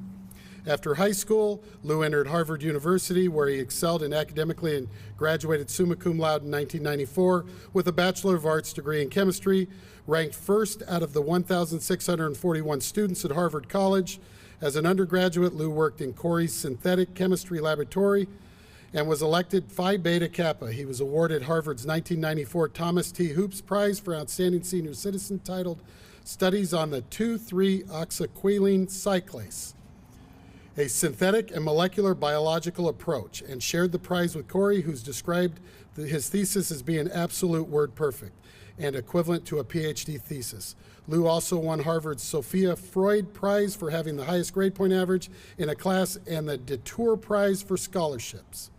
After high school, Liu entered Harvard University, where he excelled academically and graduated summa cum laude in 1994 with a Bachelor of Arts degree in chemistry, ranked first out of the 1,641 students at Harvard College. As an undergraduate, Liu worked in Corey's Synthetic Chemistry Laboratory and was elected Phi Beta Kappa. He was awarded Harvard's 1994 Thomas T. Hoops Prize for Outstanding Senior Citizen, titled Studies on the 2,3-oxyquilene cyclase, a synthetic and molecular biological approach, and shared the prize with Corey, who's described his thesis as being absolute word perfect and equivalent to a PhD thesis. Liu also won Harvard's Sophia Freud Prize for having the highest grade point average in a class and the Detour Prize for scholarships.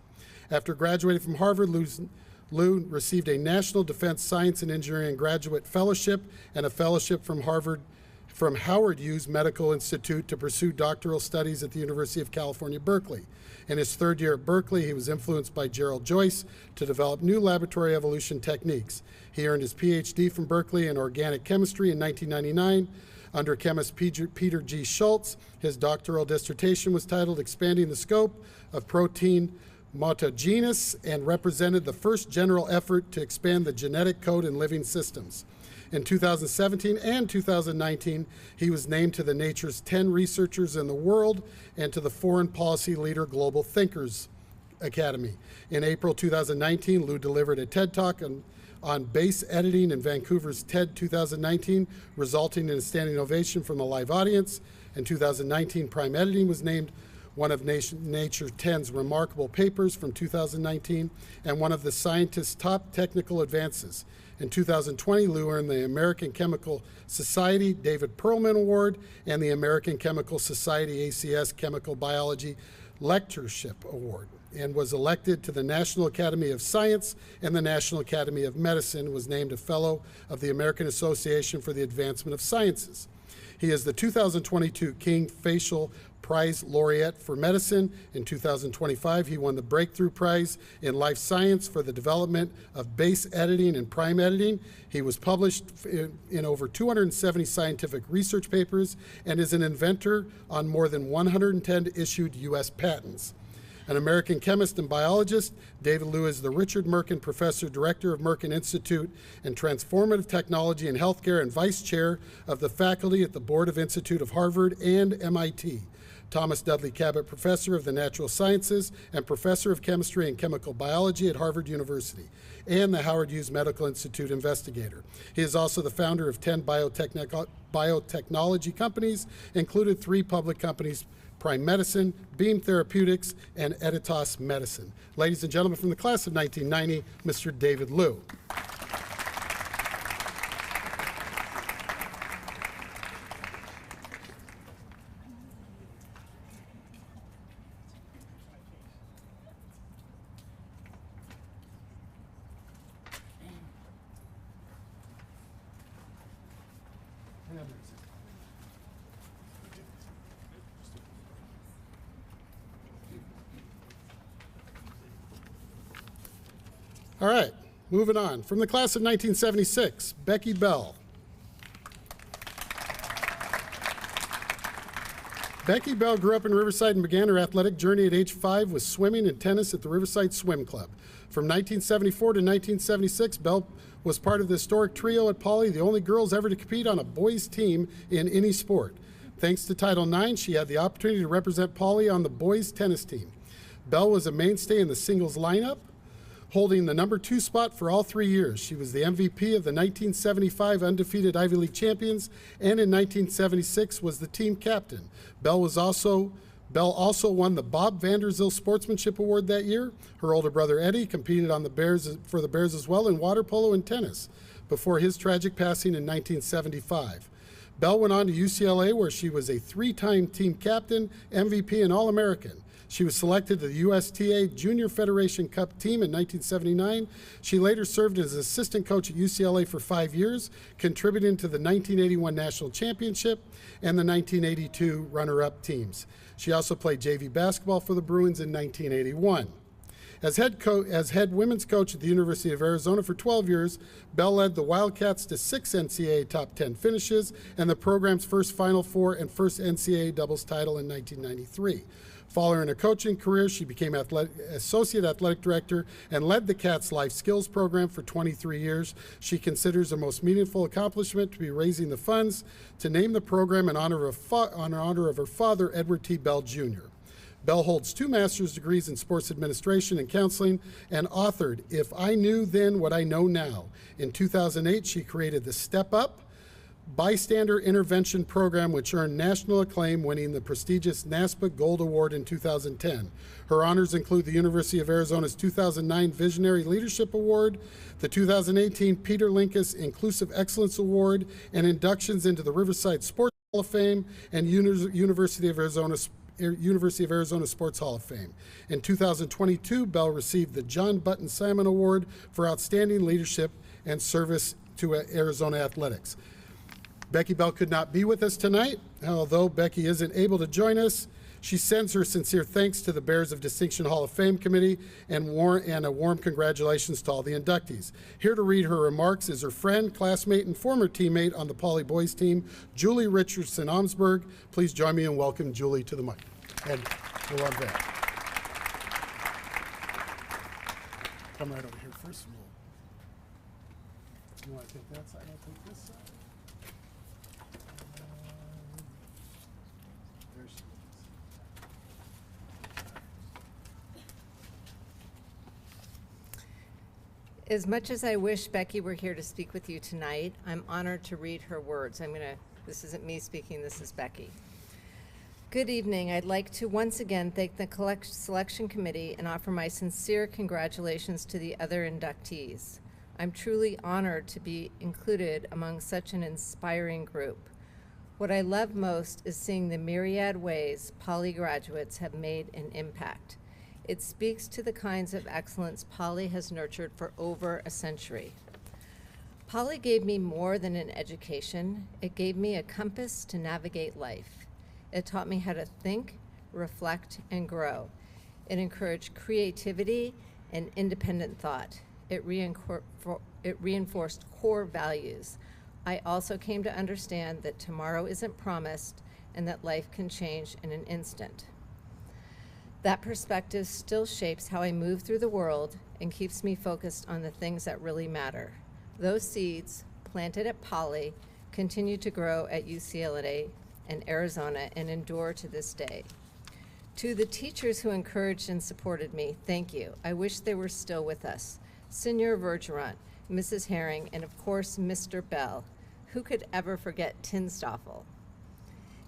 After graduating from Harvard, Liu received a National Defense Science and Engineering Graduate Fellowship and a fellowship from Howard Hughes Medical Institute to pursue doctoral studies at the University of California, Berkeley. In his third year at Berkeley, he was influenced by Gerald Joyce to develop new laboratory evolution techniques. He earned his PhD from Berkeley in organic chemistry in 1999 under chemist Peter G. Schultz. His doctoral dissertation was titled Expanding the Scope of Protein Mutagenesis, and represented the first general effort to expand the genetic code in living systems. In 2017 and 2019, he was named to the Nature's 10 Researchers in the World and to the Foreign Policy Leader Global Thinkers Academy. In April 2019, Liu delivered a TED Talk on base editing in Vancouver's TED 2019, resulting in a standing ovation from the live audience. In 2019, Prime Editing was named one of Nature 10's remarkable papers from 2019, and one of the scientist's top technical advances. In 2020, Lou earned the American Chemical Society David Perlman Award and the American Chemical Society ACS Chemical Biology Lectureship Award, and was elected to the National Academy of Science and the National Academy of Medicine, was named a Fellow of the American Association for the Advancement of Sciences. He is the 2022 King Facial Prize Laureate for Medicine. In 2025, he won the Breakthrough Prize in Life Science for the development of base editing and prime editing. He was published in over 270 scientific research papers and is an inventor on more than 110 issued U.S. patents. An American chemist and biologist, David Liu is the Richard Merkin Professor, Director of Merkin Institute in Transformative Technology and Healthcare, and Vice Chair of the faculty at the Board of Institute of Harvard and MIT. Thomas Dudley Cabot Professor of the Natural Sciences and Professor of Chemistry and Chemical Biology at Harvard University, and the Howard Hughes Medical Institute investigator. He is also the founder of 10 biotechnology companies, including 3 public companies, Prime Medicine, Beam Therapeutics, and Editas Medicine. Ladies and gentlemen, from the class of 1990, Mr. David Liu. All right, moving on. From the class of 1976, Becky Bell. Becky Bell grew up in Riverside and began her athletic journey at age 5 with swimming and tennis at the Riverside Swim Club. From 1974 to 1976, Bell was part of the historic trio at Pauley, the only girls ever to compete on a boys' team in any sport. Thanks to Title IX, she had the opportunity to represent Pauley on the boys' tennis team. Bell was a mainstay in the singles lineup, holding the number 2 spot for all 3 years. She was the MVP of the 1975 undefeated Ivy League champions, and in 1976 was the team captain. Bell also won the Bob Vanderzeel Sportsmanship Award that year. Her older brother Eddie competed on for the Bears as well in water polo and tennis before his tragic passing in 1975. Bell went on to UCLA, where she was a 3-time team captain, MVP, and All-American. She was selected to the USTA Junior Federation Cup team in 1979. She later served as assistant coach at UCLA for 5 years, contributing to the 1981 National Championship and the 1982 runner-up teams. She also played JV basketball for the Bruins in 1981. As head women's coach at the University of Arizona for 12 years, Bell led the Wildcats to 6 NCAA top 10 finishes and the program's first Final Four and first NCAA doubles title in 1993. Following her coaching career, she became Associate Athletic Director and led the Cats Life Skills Program for 23 years. She considers her most meaningful accomplishment to be raising the funds to name the program in honor of her father, Edward T. Bell, Jr. Bell holds 2 master's degrees in sports administration and counseling and authored If I Knew Then What I Know Now. In 2008, she created the Step Up Bystander Intervention Program, which earned national acclaim, winning the prestigious NASPA Gold Award in 2010. Her honors include the University of Arizona's 2009 Visionary Leadership Award, the 2018 Peter Linkus Inclusive Excellence Award, and inductions into the Riverside Sports Hall of Fame and University of Arizona Sports Hall of Fame. In 2022, Bell received the John Button Simon Award for Outstanding Leadership and Service to Arizona Athletics. Becky Bell could not be with us tonight. Although Becky isn't able to join us, she sends her sincere thanks to the Bears of Distinction Hall of Fame Committee and a warm congratulations to all the inductees. Here to read her remarks is her friend, classmate, and former teammate on the Pauley boys team, Julie Richardson Omsberg. Please join me in welcoming Julie to the mic. And we'll love that. Come right over here first. You want to take that side? I'll take this side. There she is. As much as I wish Becky were here to speak with you tonight, I'm honored to read her words. This isn't me speaking, this is Becky. Good evening. I'd like to once again thank the selection committee and offer my sincere congratulations to the other inductees. I'm truly honored to be included among such an inspiring group. What I love most is seeing the myriad ways Poly graduates have made an impact. It speaks to the kinds of excellence Poly has nurtured for over a century. Poly gave me more than an education. It gave me a compass to navigate life. It taught me how to think, reflect, and grow. It encouraged creativity and independent thought. It reinforced core values. I also came to understand that tomorrow isn't promised and that life can change in an instant. That perspective still shapes how I move through the world and keeps me focused on the things that really matter. Those seeds, planted at Poly, continue to grow at UCLA and Arizona and endure to this day. To the teachers who encouraged and supported me, thank you. I wish they were still with us. Senor Vergerant, Mrs. Herring, and of course, Mr. Bell. Who could ever forget Tinstoffel?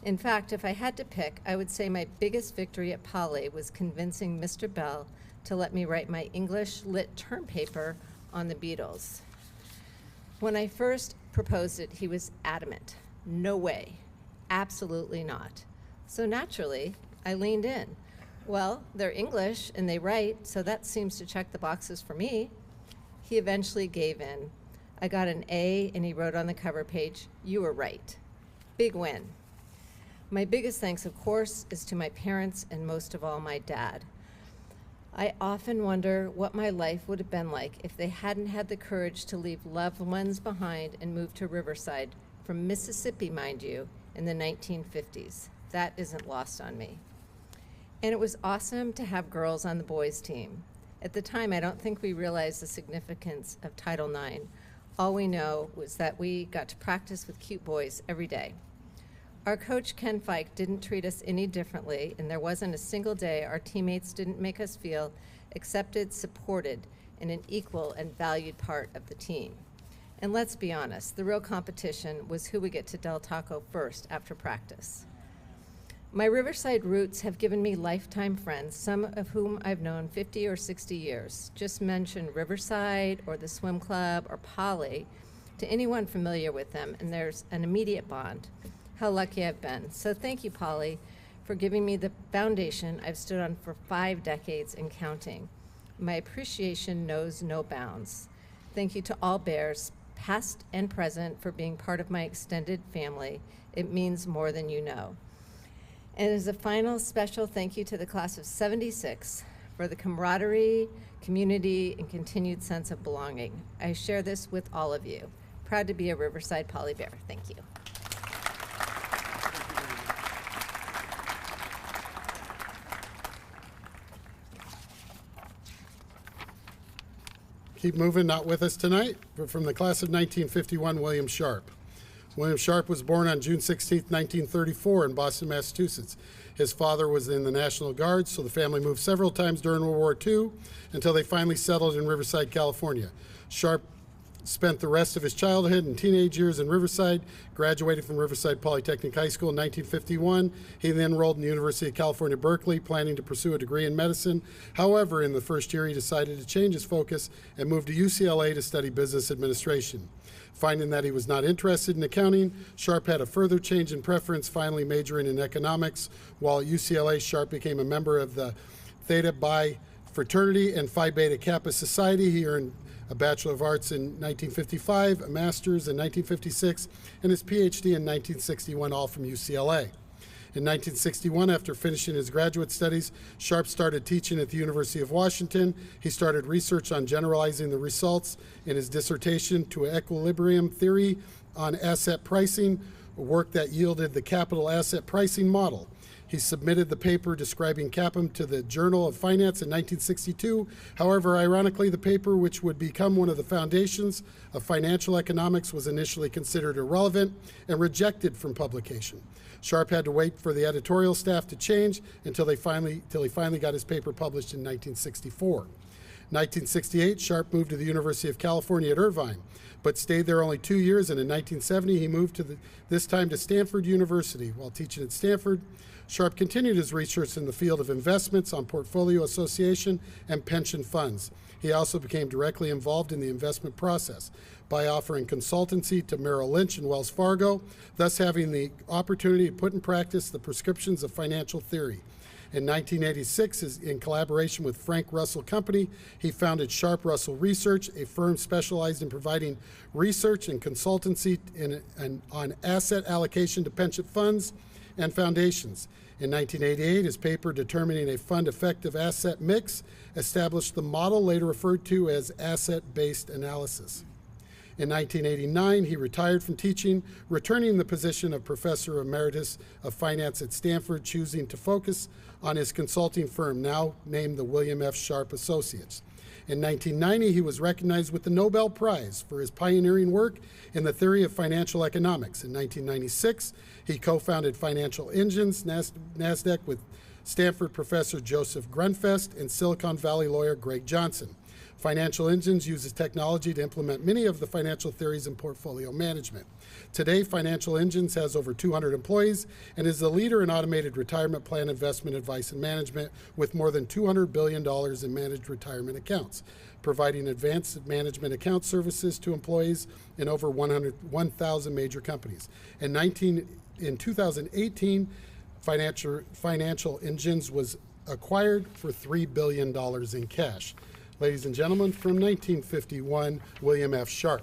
In fact, if I had to pick, I would say my biggest victory at Poly was convincing Mr. Bell to let me write my English Lit term paper on the Beatles. When I first proposed it, he was adamant. No way. Absolutely not. So naturally, I leaned in. Well, they're English and they write, so that seems to check the boxes for me. He eventually gave in. I got an A and he wrote on the cover page, "You were right." Big win. My biggest thanks, of course, is to my parents and most of all my dad. I often wonder what my life would have been like if they hadn't had the courage to leave loved ones behind and move to Riverside, from Mississippi, mind you, in the 1950s. That isn't lost on me. And it was awesome to have girls on the boys' team. At the time, I don't think we realized the significance of Title IX. All we know was that we got to practice with cute boys every day. Our coach, Ken Fike, didn't treat us any differently, and there wasn't a single day our teammates didn't make us feel accepted, supported, and an equal and valued part of the team. And let's be honest, the real competition was who would get to Del Taco first after practice. My Riverside roots have given me lifetime friends, some of whom I've known 50 or 60 years. Just mention Riverside or the swim club or Poly to anyone familiar with them, and there's an immediate bond. How lucky I've been. So thank you, Poly, for giving me the foundation I've stood on for 5 decades and counting. My appreciation knows no bounds. Thank you to all Bears, past and present, for being part of my extended family. It means more than you know. And as a final special thank you to the class of '76 for the camaraderie, community, and continued sense of belonging. I share this with all of you. Proud to be a Riverside Poly Bear. Thank you. Keep moving, not with us tonight, but from the class of 1951, William Sharp. William Sharp was born on June 16, 1934 in Boston, Massachusetts. His father was in the National Guard, so the family moved several times during World War II until they finally settled in Riverside, California. Sharp spent the rest of his childhood and teenage years in Riverside, graduated from Riverside Polytechnic High School in 1951. He then enrolled in the University of California, Berkeley, planning to pursue a degree in medicine. However, in the first year, he decided to change his focus and moved to UCLA to study business administration. Finding that he was not interested in accounting, Sharp had a further change in preference, finally majoring in economics. While at UCLA, Sharp became a member of the Theta Bi fraternity and Phi Beta Kappa Society. He earned a Bachelor of Arts in 1955, a Master's in 1956, and his PhD in 1961, all from UCLA. In 1961, after finishing his graduate studies, Sharp started teaching at the University of Washington. He started research on generalizing the results in his dissertation to equilibrium theory on asset pricing, a work that yielded the capital asset pricing model. He submitted the paper describing CAPM to the Journal of Finance in 1962. However, ironically, the paper, which would become one of the foundations of financial economics, was initially considered irrelevant and rejected from publication. Sharp had to wait for the editorial staff to change until he finally got his paper published in 1964. 1968, Sharp moved to the University of California at Irvine, but stayed there only 2 years, and in 1970 he moved this time to Stanford University. While teaching at Stanford, Sharp continued his research in the field of investments on portfolio association and pension funds. He also became directly involved in the investment process by offering consultancy to Merrill Lynch and Wells Fargo, thus having the opportunity to put in practice the prescriptions of financial theory. In 1986, in collaboration with Frank Russell Company, he founded Sharp Russell Research, a firm specialized in providing research and consultancy on asset allocation to pension funds and foundations. In 1988, his paper determining a fund effective asset mix established the model later referred to as asset-based analysis. In 1989, he retired from teaching, returning the position of Professor Emeritus of Finance at Stanford, choosing to focus on his consulting firm, now named the William F. Sharp Associates. In 1990, he was recognized with the Nobel Prize for his pioneering work in the theory of financial economics. In 1996, he co-founded Financial Engines, NASDAQ, with Stanford professor Joseph Grunfest and Silicon Valley lawyer Greg Johnson. Financial Engines uses technology to implement many of the financial theories in portfolio management. Today, Financial Engines has over 200 employees and is the leader in automated retirement plan investment advice and management with more than $200 billion in managed retirement accounts, providing advanced management account services to employees in over 1,000 major companies. In 2018, Financial Engines was acquired for $3 billion in cash. Ladies and gentlemen, from 1951, William F. Sharp.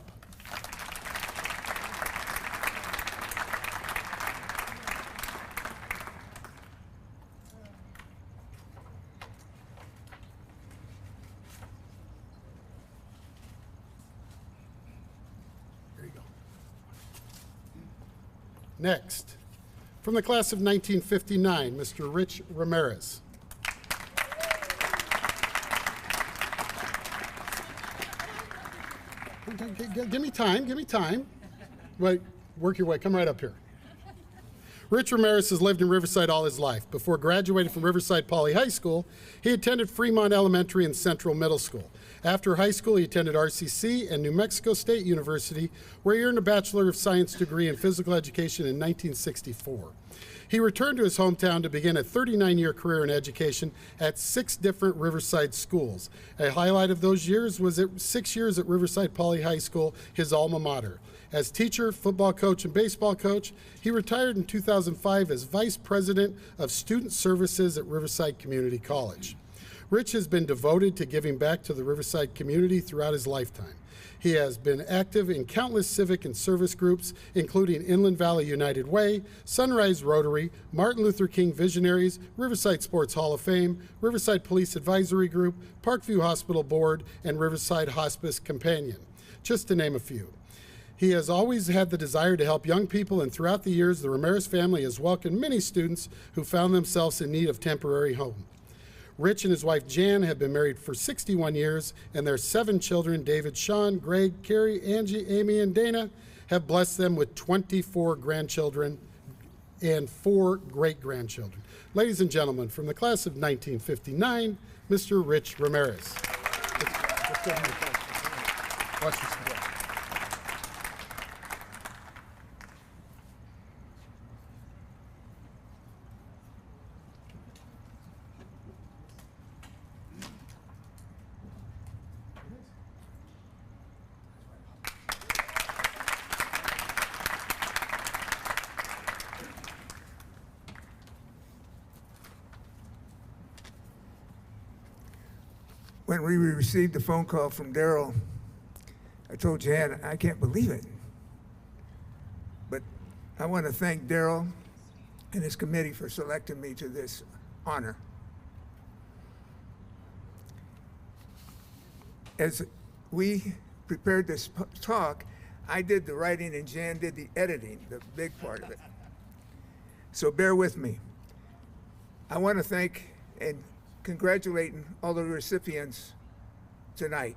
There you go. Next, from the class of 1959, Mr. Rich Ramirez. Give me time. Wait, work your way, come right up here. Rich Ramirez has lived in Riverside all his life. Before graduating from Riverside Poly High School, he attended Fremont Elementary and Central Middle School. After high school, he attended RCC and New Mexico State University, where he earned a Bachelor of Science degree in Physical Education in 1964. He returned to his hometown to begin a 39-year career in education at 6 different Riverside schools. A highlight of those years was 6 years at Riverside Poly High School, his alma mater. As teacher, football coach, and baseball coach, he retired in 2005 as Vice President of Student Services at Riverside Community College. Rich has been devoted to giving back to the Riverside community throughout his lifetime. He has been active in countless civic and service groups, including Inland Valley United Way, Sunrise Rotary, Martin Luther King Visionaries, Riverside Sports Hall of Fame, Riverside Police Advisory Group, Parkview Hospital Board, and Riverside Hospice Companion, just to name a few. He has always had the desire to help young people, and throughout the years, the Ramirez family has welcomed many students who found themselves in need of temporary home. Rich and his wife Jan have been married for 61 years, and their 7 children, David, Sean, Greg, Carrie, Angie, Amy, and Dana, have blessed them with 24 grandchildren and 4 great-grandchildren. Ladies and gentlemen, from the class of 1959, Mr. Rich Ramirez. Let's go ahead and watch this together. When we received the phone call from Daryl, I told Jan, I can't believe it. But I want to thank Daryl and his committee for selecting me to this honor. As we prepared this talk, I did the writing and Jan did the editing, the big part of it. So bear with me. I want to thank and congratulating all the recipients tonight.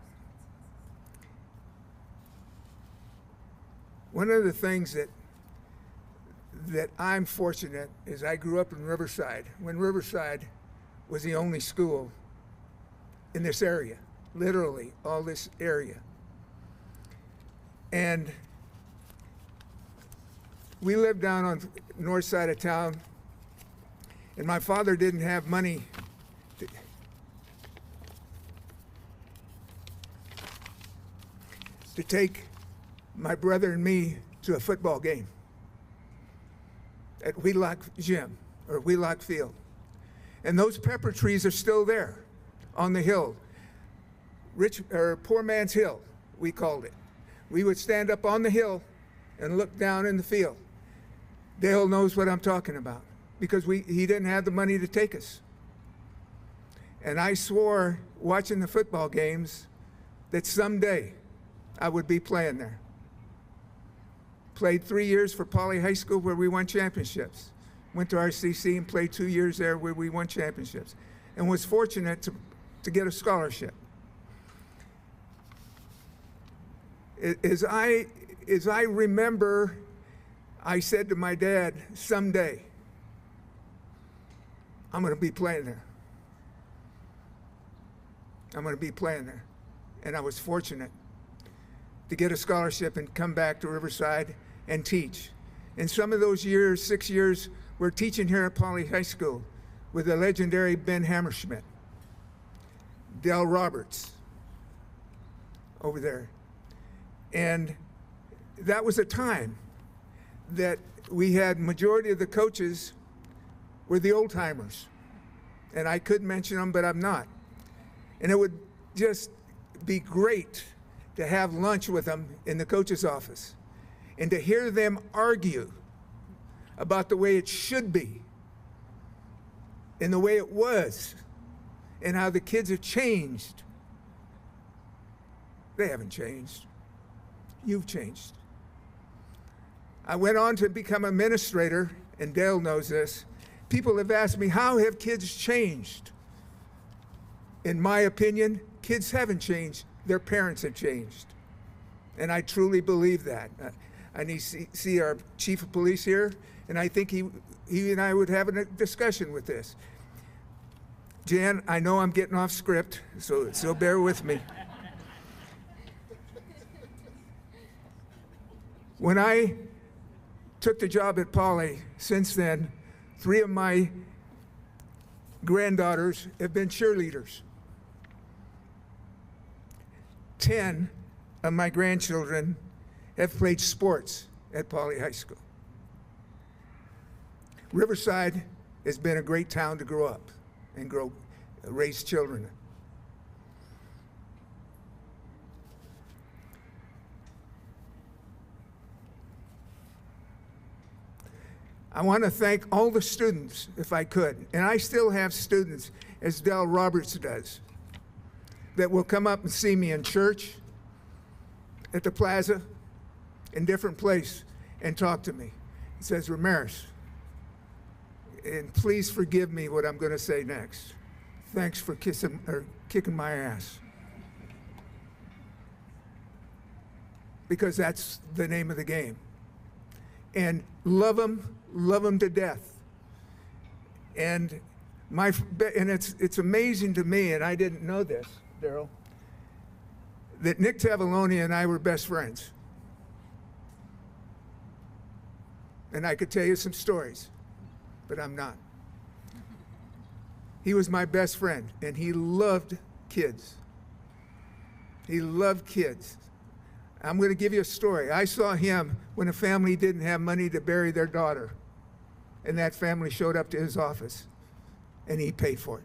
One of the things that I'm fortunate is I grew up in Riverside when Riverside was the only school in this area. literally all this area. And we lived down on the north side of town, and my father didn't have money to take my brother and me to a football game at Wheelock Gym or Wheelock Field. And those pepper trees are still there on the hill. Poor man's hill, we called it. We would stand up on the hill and look down in the field. Dale knows what I'm talking about because he didn't have the money to take us. And I swore watching the football games that someday I would be playing there. Played 3 years for Poly High School where we won championships. Went to RCC and played 2 years there where we won championships. And was fortunate to get a scholarship. As I remember, I said to my dad, someday, I'm going to be playing there. I'm going to be playing there. And I was fortunate to get a scholarship and come back to Riverside and teach. And some of those years, 6 years, we're teaching here at Poly High School with the legendary Ben Hammerschmidt, Del Roberts over there. And that was a time that we had majority of the coaches were the old timers. And I could mention them, but I'm not. And it would just be great to have lunch with them in the coach's office and to hear them argue about the way it should be and the way it was and how the kids have changed. They haven't changed. You've changed. I went on to become an administrator, and Dale knows this. People have asked me, how have kids changed? In my opinion, kids haven't changed. Their parents have changed. And I truly believe that. I need to see our chief of police here, and I think he and I would have a discussion with this. Jan, I know I'm getting off script, so bear with me. When I took the job at Poly, since then, 3 of my granddaughters have been cheerleaders. 10 of my grandchildren have played sports at Poly High School. Riverside has been a great town to grow up and raise children. I want to thank all the students, if I could, and I still have students, as Del Roberts does, that will come up and see me in church, at the plaza, in different places, and talk to me. He says, Ramirez, and please forgive me what I'm going to say next. Thanks for kicking my ass. Because that's the name of the game. And love them to death. And it's amazing to me, and I didn't know this, Daryl, that Nick Tavaloni and I were best friends. And I could tell you some stories, but I'm not. He was my best friend, and he loved kids. He loved kids. I'm going to give you a story. I saw him when a family didn't have money to bury their daughter, and that family showed up to his office, and he paid for it.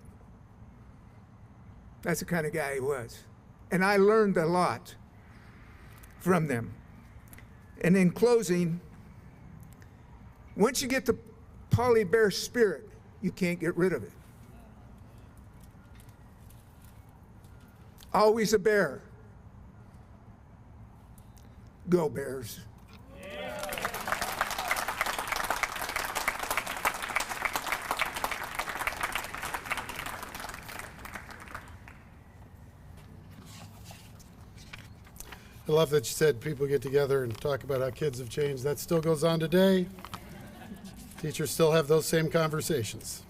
That's the kind of guy he was. And I learned a lot from them. And in closing, once you get the Poly Bear spirit, you can't get rid of it. Always a bear. Go Bears. I love that you said people get together and talk about how kids have changed. That still goes on today. Teachers still have those same conversations.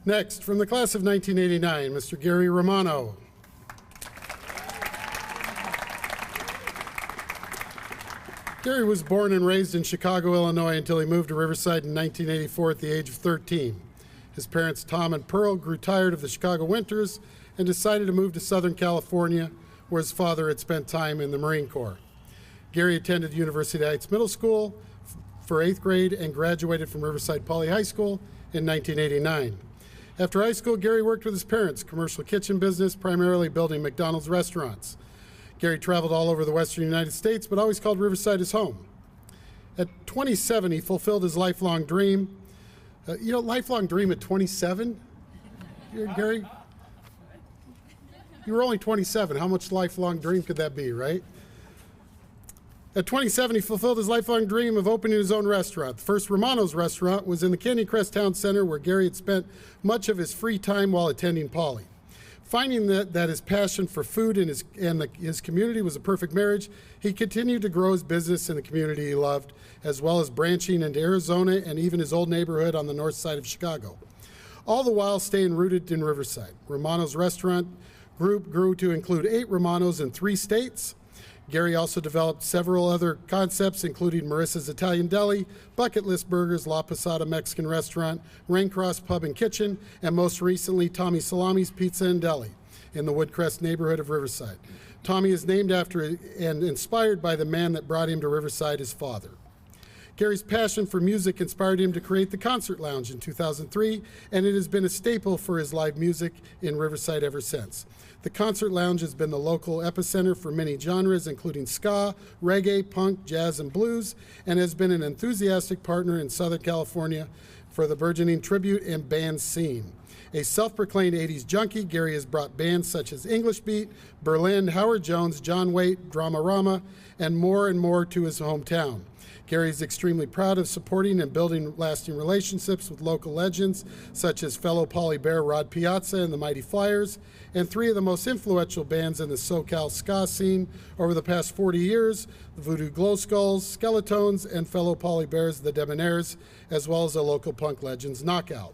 Next, from the class of 1989, Mr. Gary Romano. Gary was born and raised in Chicago, Illinois until he moved to Riverside in 1984 at the age of 13. His parents, Tom and Pearl, grew tired of the Chicago winters and decided to move to Southern California, where his father had spent time in the Marine Corps. Gary attended University Heights Middle School for 8th grade and graduated from Riverside Poly High School in 1989. After high school, Gary worked with his parents' commercial kitchen business, primarily building McDonald's restaurants. Gary traveled all over the western United States, but always called Riverside his home. At 27, he fulfilled his lifelong dream. Lifelong dream at 27? Gary? You were only 27. How much lifelong dream could that be, right? At 27, he fulfilled his lifelong dream of opening his own restaurant. The first Romano's restaurant was in the Canyon Crest Town Center, where Gary had spent much of his free time while attending Poly. Finding that his passion for food and his community was a perfect marriage, he continued to grow his business in the community he loved, as well as branching into Arizona and even his old neighborhood on the north side of Chicago, all the while staying rooted in Riverside. Romano's restaurant group grew to include 8 Romanos in 3 states. Gary also developed several other concepts, including Marissa's Italian Deli, Bucket List Burgers, La Posada Mexican Restaurant, Raincross Pub and Kitchen, and most recently, Tommy Salami's Pizza and Deli in the Woodcrest neighborhood of Riverside. Tommy is named after and inspired by the man that brought him to Riverside, his father. Gary's passion for music inspired him to create the Concert Lounge in 2003, and it has been a staple for his live music in Riverside ever since. The Concert Lounge has been the local epicenter for many genres, including ska, reggae, punk, jazz, and blues, and has been an enthusiastic partner in Southern California for the burgeoning tribute and band scene. A self-proclaimed 80s junkie, Gary has brought bands such as English Beat, Berlin, Howard Jones, John Waite, Dramarama, and more to his hometown. Gary is extremely proud of supporting and building lasting relationships with local legends such as fellow Poly Bear Rod Piazza and the Mighty Flyers, and 3 of the most influential bands in the SoCal ska scene over the past 40 years, the Voodoo Glow Skulls, Skeletones, and fellow Poly Bears, the Debonaires, as well as the local punk legends Knockout.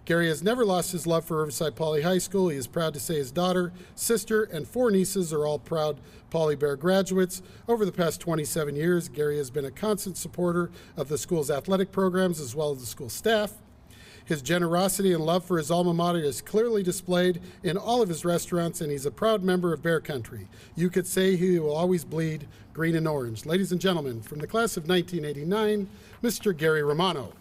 Gary has never lost his love for Riverside Poly High School. He is proud to say his daughter, sister, and 4 nieces are all proud Poly Bear graduates. Over the past 27 years, Gary has been a constant supporter of the school's athletic programs as well as the school staff. His generosity and love for his alma mater is clearly displayed in all of his restaurants, and he's a proud member of Bear Country. You could say he will always bleed green and orange. Ladies and gentlemen, from the class of 1989, Mr. Gary Romano.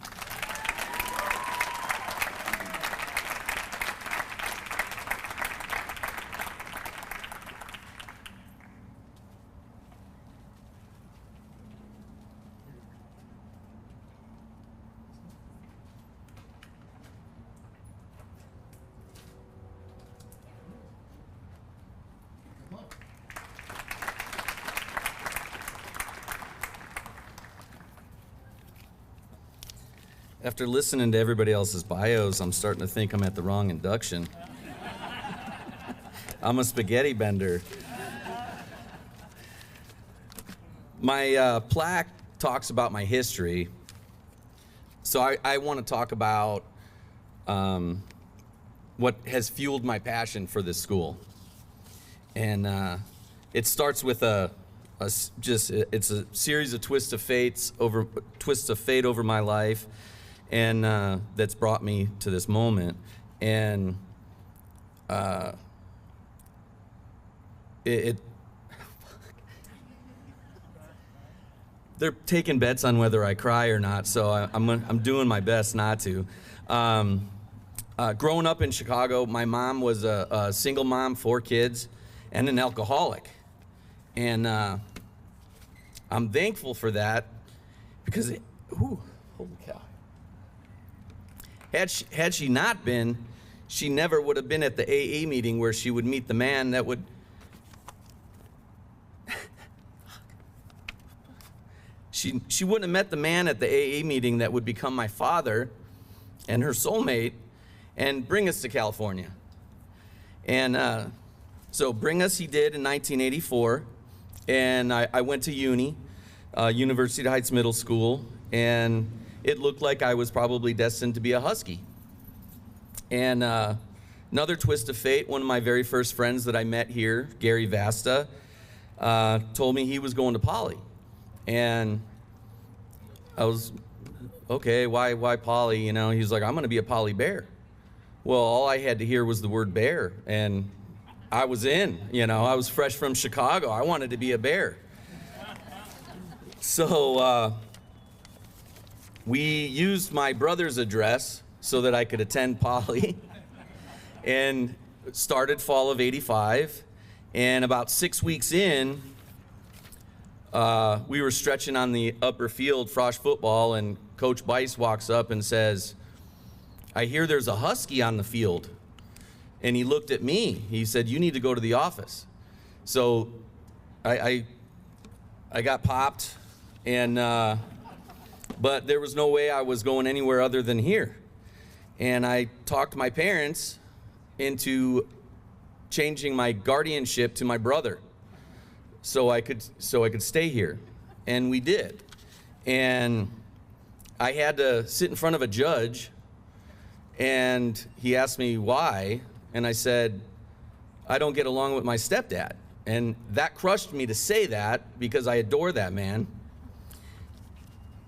After listening to everybody else's bios, I'm starting to think I'm at the wrong induction. I'm a spaghetti bender. My plaque talks about my history, so I want to talk about what has fueled my passion for this school. And it starts with it's a series of twists of fate over my life, and that's brought me to this moment. And they're taking bets on whether I cry or not, so I'm doing my best not to. Growing up in Chicago, my mom was a single mom, 4 kids, and an alcoholic. And I'm thankful for that because, holy cow. Had she not been, she never would have been at the AA meeting where she would meet the man that would she wouldn't have met the man at the AA meeting that would become my father and her soulmate and bring us to California. And so bring us he did in 1984, and I went to University Heights Middle School, and it looked like I was probably destined to be a Husky. And another twist of fate, one of my very first friends that I met here, Gary Vasta, told me he was going to Poly. And I was, okay, why Polly? You know, he's like, I'm going to be a Polly Bear. Well, all I had to hear was the word bear, and I was in. You know, I was fresh from Chicago. I wanted to be a bear. So we used my brother's address so that I could attend Poly, and started fall of '85. And about 6 weeks in, we were stretching on the upper field, Frosh football, and Coach Bice walks up and says, I hear there's a husky on the field. And he looked at me. He said, you need to go to the office. So I got popped, and but there was no way I was going anywhere other than here. And I talked my parents into changing my guardianship to my brother so I could stay here. And we did. And I had to sit in front of a judge, and he asked me why, and I said, I don't get along with my stepdad. And that crushed me to say that because I adore that man.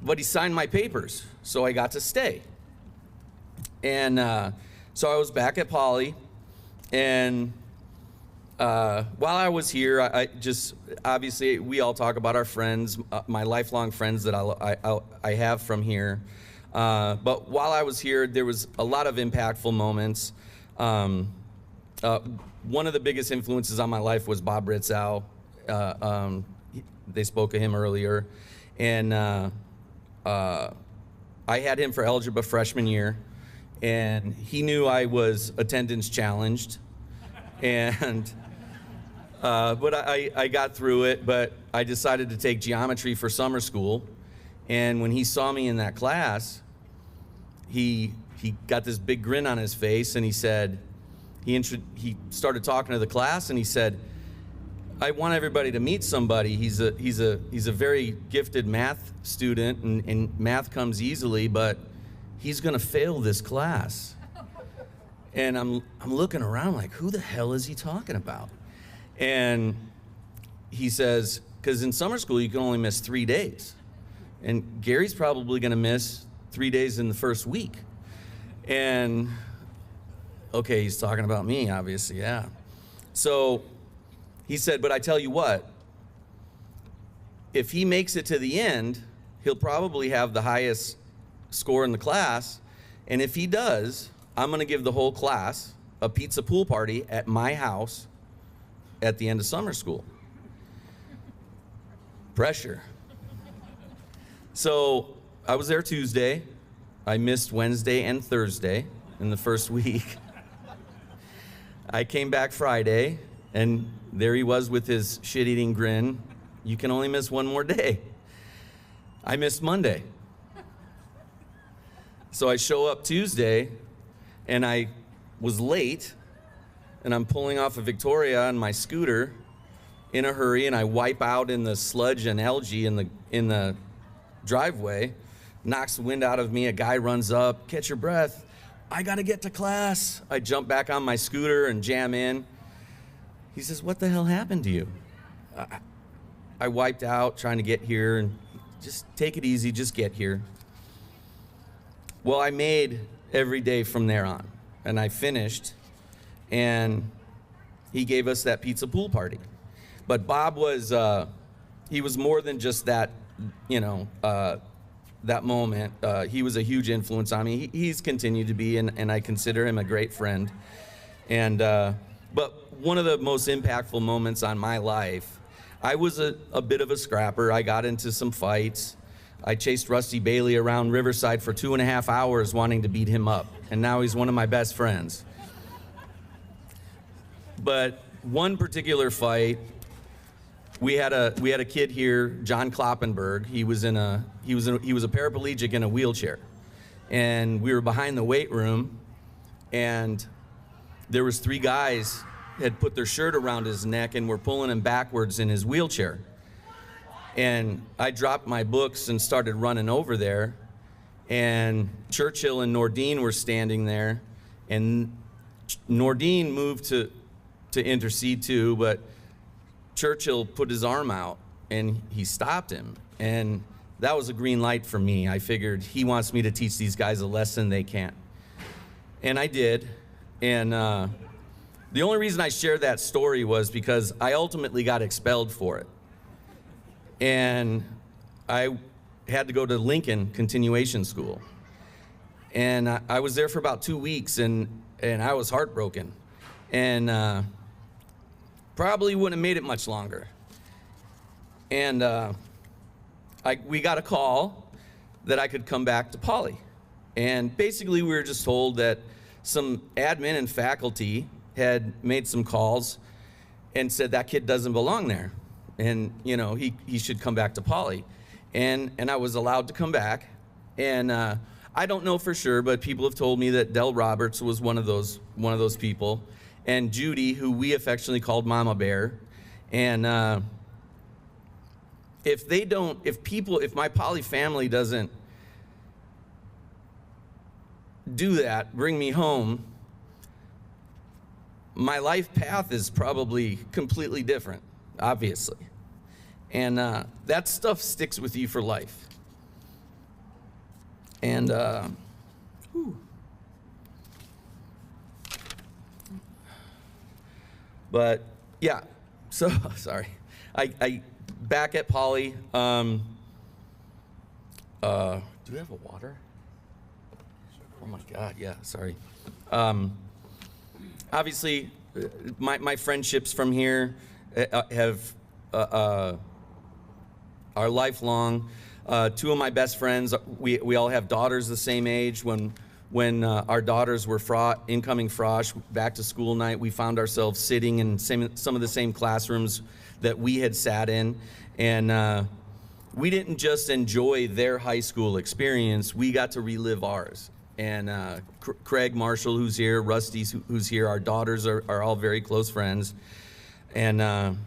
But he signed my papers, so I got to stay. And so I was back at Poly, and while I was here, I just, obviously, we all talk about our friends, my lifelong friends that I have from here. But while I was here, there was a lot of impactful moments. One of the biggest influences on my life was Bob Ritzow. They spoke of him earlier. And I had him for algebra freshman year. And he knew I was attendance challenged. And but I got through it, but I decided to take geometry for summer school. And when he saw me in that class, he got this big grin on his face, and he said, he started talking to the class, and he said, I want everybody to meet somebody. He's a very gifted math student, and math comes easily, but he's gonna fail this class. And I'm looking around like, who the hell is he talking about? And he says, because in summer school you can only miss 3 days. And Gary's probably gonna miss 3 days in the first week. And okay, he's talking about me, obviously, yeah. So he said, but I tell you what, if he makes it to the end, he'll probably have the highest score in the class. And if he does, I'm gonna give the whole class a pizza pool party at my house at the end of summer school. Pressure. So I was there Tuesday. I missed Wednesday and Thursday in the first week. I came back Friday, and there he was with his shit-eating grin. You can only miss one more day. I missed Monday. So I show up Tuesday, and I was late, and I'm pulling off of Victoria on my scooter in a hurry, and I wipe out in the sludge and algae in the driveway, knocks the wind out of me. A guy runs up, catch your breath. I gotta get to class. I jump back on my scooter and jam in. He says, what the hell happened to you? I wiped out trying to get here, and just take it easy, just get here. Well, I made every day from there on, and I finished, and he gave us that pizza pool party. But Bob was, he was more than just that, you know, that moment. He was a huge influence on me. He's continued to be, and I consider him a great friend. And, but one of the most impactful moments on my life, I was a bit of a scrapper. I got into some fights. I chased Rusty Bailey around Riverside for 2.5 hours wanting to beat him up, and now he's one of my best friends. But one particular fight, we had a kid here, John Kloppenberg. He was a paraplegic in a wheelchair, and we were behind the weight room, and there was 3 guys had put their shirt around his neck and were pulling him backwards in his wheelchair. And I dropped my books and started running over there, and Churchill and Nordine were standing there, and Nordine moved to intercede too, but Churchill put his arm out and he stopped him. And that was a green light for me. I figured he wants me to teach these guys a lesson they can't. And I did. And the only reason I shared that story was because I ultimately got expelled for it. And I had to go to Lincoln Continuation School. And I was there for about 2 weeks, and I was heartbroken. And probably wouldn't have made it much longer. And we got a call that I could come back to Poly. And basically we were just told that some admin and faculty had made some calls and said that kid doesn't belong there. And you know, he should come back to Poly. And I was allowed to come back. And I don't know for sure, but people have told me that Del Roberts was one of those people. And Judy, who we affectionately called Mama Bear. And if my Poly family doesn't do that, bring me home, my life path is probably completely different, obviously. And that stuff sticks with you for life. And but yeah, so sorry. I back at Poly. Do you have a water? Oh my God, yeah, sorry. Obviously, my friendships from here are lifelong. Two of my best friends, we all have daughters the same age. When our daughters were incoming frosh, back to school night, we found ourselves sitting in some of the same classrooms that we had sat in. And we didn't just enjoy their high school experience, we got to relive ours. And Craig Marshall, who's here, Rusty, who's here, our daughters are all very close friends. And I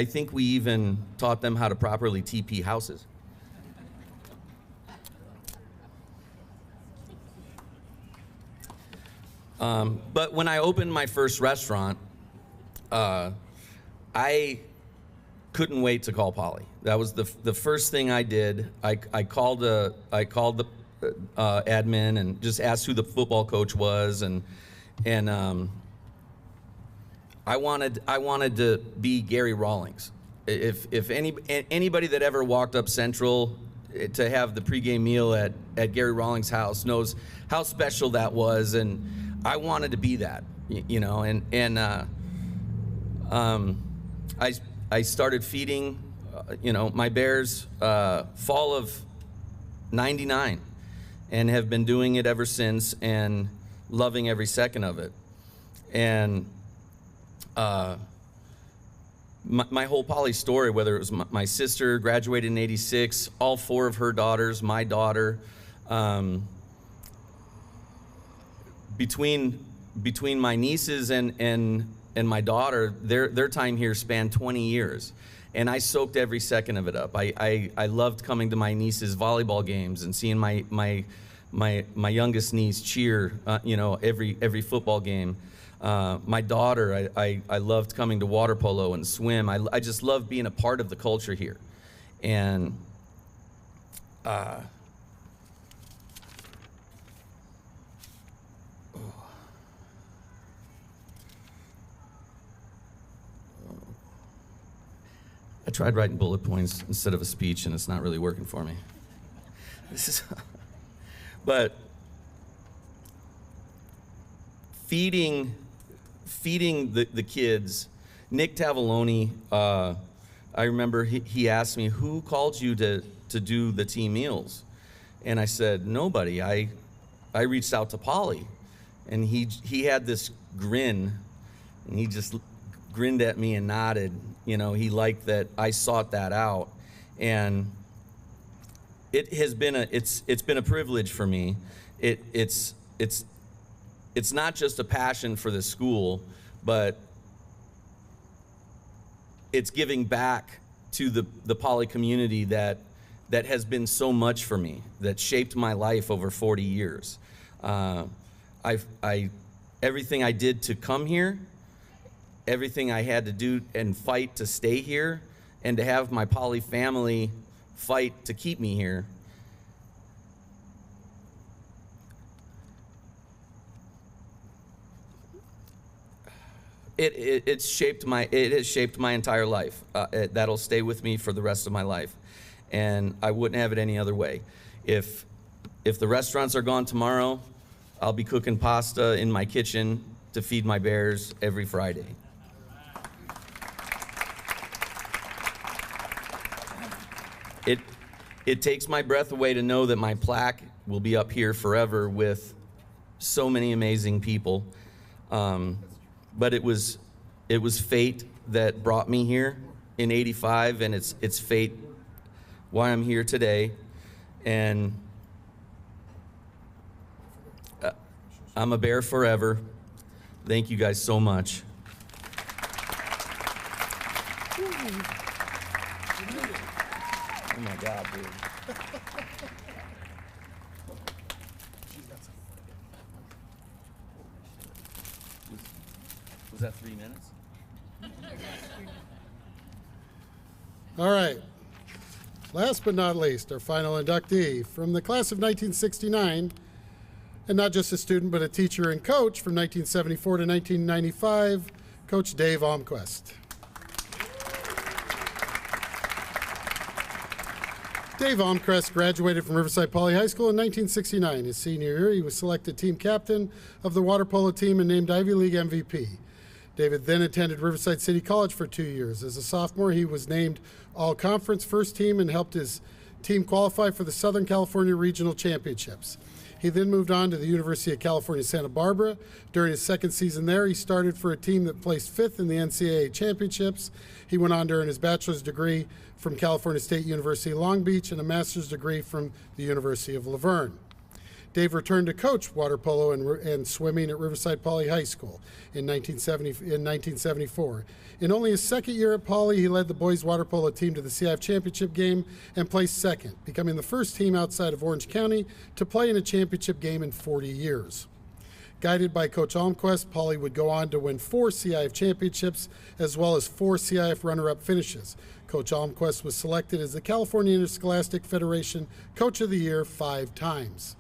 think we even taught them how to properly TP houses. But when I opened my first restaurant, I couldn't wait to call Poly. That was the first thing I did. I called the admin and just asked who the football coach was, and I wanted to be Gary Rawlings. If anybody that ever walked up Central to have the pregame meal at Gary Rawlings' house knows how special that was, and I wanted to be that, you know. I started feeding, my bears fall of '99, and have been doing it ever since, and loving every second of it. And my whole Poly story, whether it was my sister graduated in '86, all four of her daughters, my daughter, between my nieces and my daughter, their time here spanned 20 years. And I soaked every second of it up. I loved coming to my niece's volleyball games and seeing my youngest niece cheer, every football game. My daughter, I loved coming to water polo and swim. I just loved being a part of the culture here. And I tried writing bullet points instead of a speech, and it's not really working for me. But feeding the kids. Nick Tavaloni, I remember he asked me, who called you to do the team meals? And I said, nobody. I reached out to Poly, and he had this grin, and he just grinned at me and nodded. He liked that I sought that out, and it's been a privilege for me. It's not just a passion for the school, but it's giving back to the Poly community that has been so much for me, that shaped my life over 40 years. Everything I did to come here, everything I had to do and fight to stay here, and to have my Poly family fight to keep me here. It has shaped my entire life. That'll stay with me for the rest of my life, and I wouldn't have it any other way. If the restaurants are gone tomorrow, I'll be cooking pasta in my kitchen to feed my bears every Friday. It takes my breath away to know that my plaque will be up here forever with so many amazing people. But it was fate that brought me here in '85, and it's fate why I'm here today. And I'm a Bear forever. Thank you guys so much. Oh my God, dude. Was that 3 minutes? All right. Last but not least, our final inductee from the class of 1969, and not just a student, but a teacher and coach from 1974 to 1995, Coach Dave Almquist. Dave Almquist graduated from Riverside Poly High School in 1969. His senior year, he was selected team captain of the water polo team and named Ivy League MVP. David then attended Riverside City College for 2 years. As a sophomore, he was named All-Conference First Team and helped his team qualify for the Southern California Regional Championships. He then moved on to the University of California, Santa Barbara. During his second season there, he started for a team that placed fifth in the NCAA championships. He went on to earn his bachelor's degree from California State University, Long Beach, and a master's degree from the University of Laverne. Dave returned to coach water polo and swimming at Riverside Poly High School in 1974. In only his second year at Poly, he led the boys water polo team to the CIF championship game and placed second, becoming the first team outside of Orange County to play in a championship game in 40 years. Guided by Coach Almquist, Poly would go on to win 4 CIF championships as well as 4 CIF runner-up finishes. Coach Almquist was selected as the California Interscholastic Federation Coach of the Year 5 times.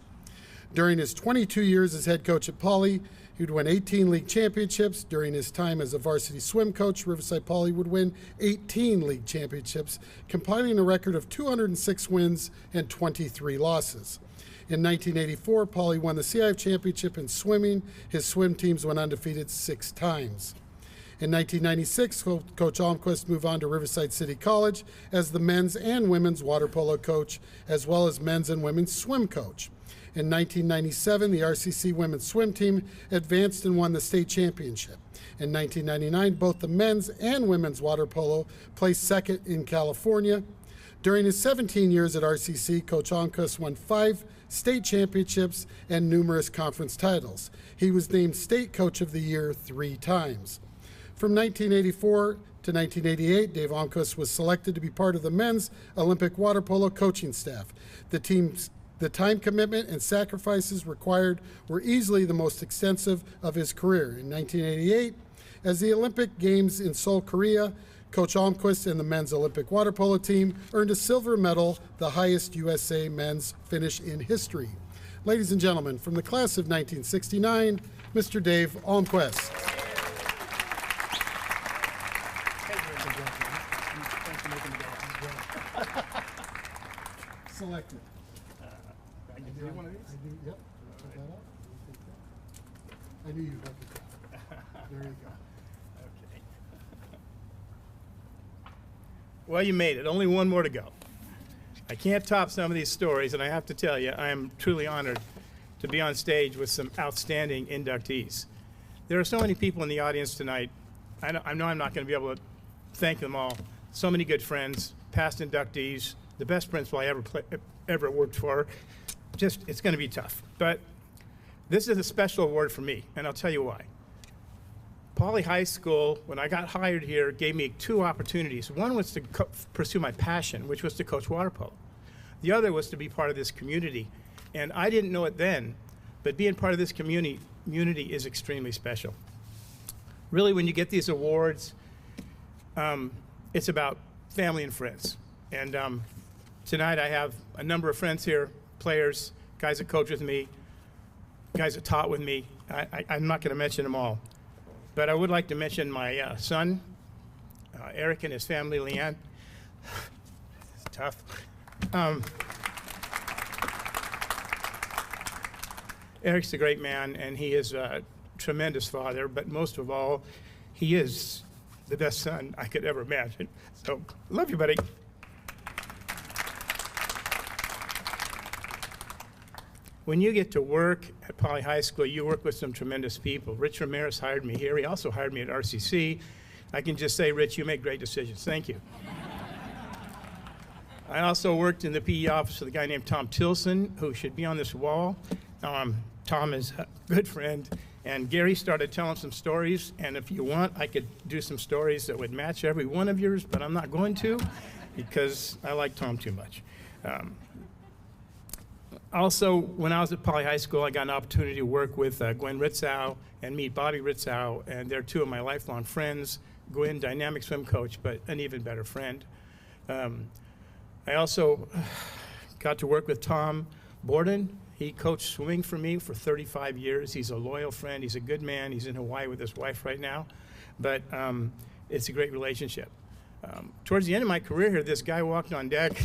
During his 22 years as head coach at Poly, he would win 18 league championships. During his time as a varsity swim coach, Riverside Poly would win 18 league championships, compiling a record of 206 wins and 23 losses. In 1984, Poly won the CIF championship in swimming. His swim teams went undefeated 6 times. In 1996, Coach Almquist moved on to Riverside City College as the men's and women's water polo coach, as well as men's and women's swim coach. In 1997, the RCC women's swim team advanced and won the state championship. In 1999, both the men's and women's water polo placed second in California. During his 17 years at RCC, Coach Almquist won 5 state championships and numerous conference titles. He was named State Coach of the Year 3 times. From 1984 to 1988, Dave Almquist was selected to be part of the men's Olympic water polo coaching staff. The time commitment and sacrifices required were easily the most extensive of his career. In 1988, as the Olympic Games in Seoul, Korea, Coach Almquist and the men's Olympic water polo team earned a silver medal, the highest USA men's finish in history. Ladies and gentlemen, from the class of 1969, Mr. Dave Almquist. Selected. Do you want one of these? Yep. Put that up. I knew you'd look at that. There you go. Okay. Well, you made it. Only one more to go. I can't top some of these stories, and I have to tell you, I am truly honored to be on stage with some outstanding inductees. There are so many people in the audience tonight. I know I'm not going to be able to thank them all. So many good friends, past inductees, the best principal I ever worked for. Just, it's going to be tough. But this is a special award for me, and I'll tell you why. Poly High School, when I got hired here, gave me 2 opportunities. One was to pursue my passion, which was to coach water polo. The other was to be part of this community. And I didn't know it then, but being part of this community is extremely special. Really, when you get these awards, it's about family and friends. And tonight I have a number of friends here, players, guys that coach with me, guys that taught with me. I'm not going to mention them all. But I would like to mention my son, Eric, and his family, Leanne. It's tough. Eric's a great man, and he is a tremendous father, but most of all, he is the best son I could ever imagine. So, love you, buddy. When you get to work at Poly High School, you work with some tremendous people. Rich Ramirez hired me here. He also hired me at RCC. I can just say, Rich, you make great decisions. Thank you. I also worked in the PE office with a guy named Tom Tilson, who should be on this wall. Tom is a good friend, and Gary started telling some stories, and if you want, I could do some stories that would match every one of yours, but I'm not going to because I like Tom too much. Also, when I was at Poly High School, I got an opportunity to work with Gwen Ritzow and meet Bobby Ritzow, and they're two of my lifelong friends. Gwen, dynamic swim coach, but an even better friend. I also got to work with Tom Borden. He coached swimming for me for 35 years. He's a loyal friend. He's a good man. He's in Hawaii with his wife right now. But it's a great relationship. Towards the end of my career here, this guy walked on deck.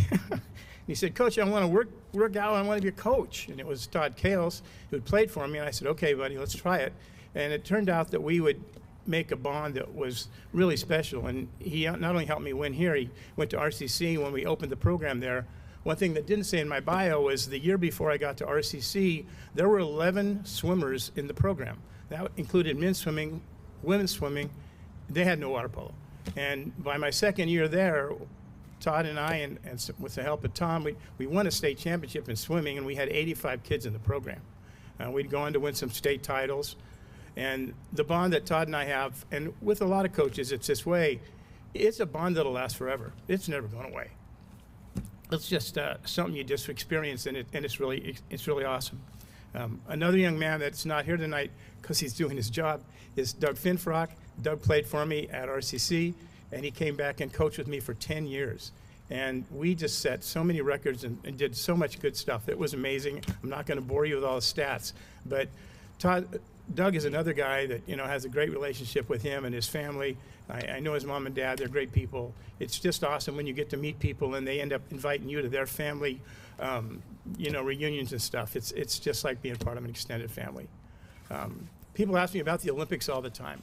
He said, Coach, I want to work out. I want to be a coach. And it was Todd Kales who had played for me. And I said, okay, buddy, let's try it. And it turned out that we would make a bond that was really special. And he not only helped me win here, he went to RCC when we opened the program there. One thing that didn't say in my bio was the year before I got to RCC, there were 11 swimmers in the program. That included men's swimming, women's swimming. They had no water polo. And by my second year there, Todd and I, and with the help of Tom, we won a state championship in swimming, and we had 85 kids in the program. We'd go on to win some state titles. And the bond that Todd and I have, and with a lot of coaches, it's this way, it's a bond that'll last forever. It's never going away. It's just something you just experience, and it's really awesome. Another young man that's not here tonight because he's doing his job is Doug Finfrock. Doug played for me at RCC, and he came back and coached with me for 10 years. And we just set so many records and did so much good stuff. It was amazing. I'm not going to bore you with all the stats, but Doug is another guy that has a great relationship with him and his family. I know his mom and dad. They're great people. It's just awesome when you get to meet people and they end up inviting you to their family, reunions and stuff. It's just like being part of an extended family. People ask me about the Olympics all the time.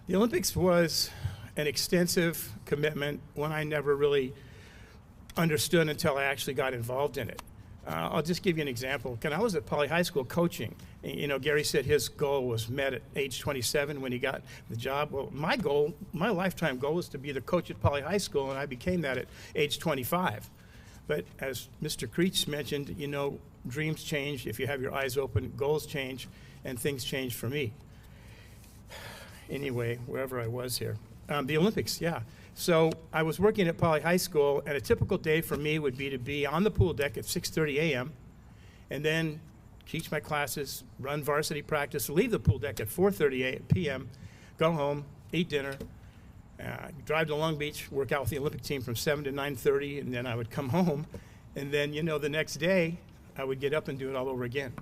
The Olympics was an extensive commitment, one I never really understood until I actually got involved in it. I'll just give you an example. When I was at Poly High School coaching, Gary said his goal was met at age 27 when he got the job. Well, my lifetime goal was to be the coach at Poly High School, and I became that at age 25. But as Mr. Creech mentioned, dreams change if you have your eyes open, goals change, and things change for me. Anyway, wherever I was here. The Olympics, yeah. So I was working at Poly High School, and a typical day for me would be to be on the pool deck at 6:30 a.m. and then teach my classes, run varsity practice, leave the pool deck at 4:30 p.m., go home, eat dinner, drive to Long Beach, work out with the Olympic team from 7 to 9:30, and then I would come home. And then, the next day, I would get up and do it all over again.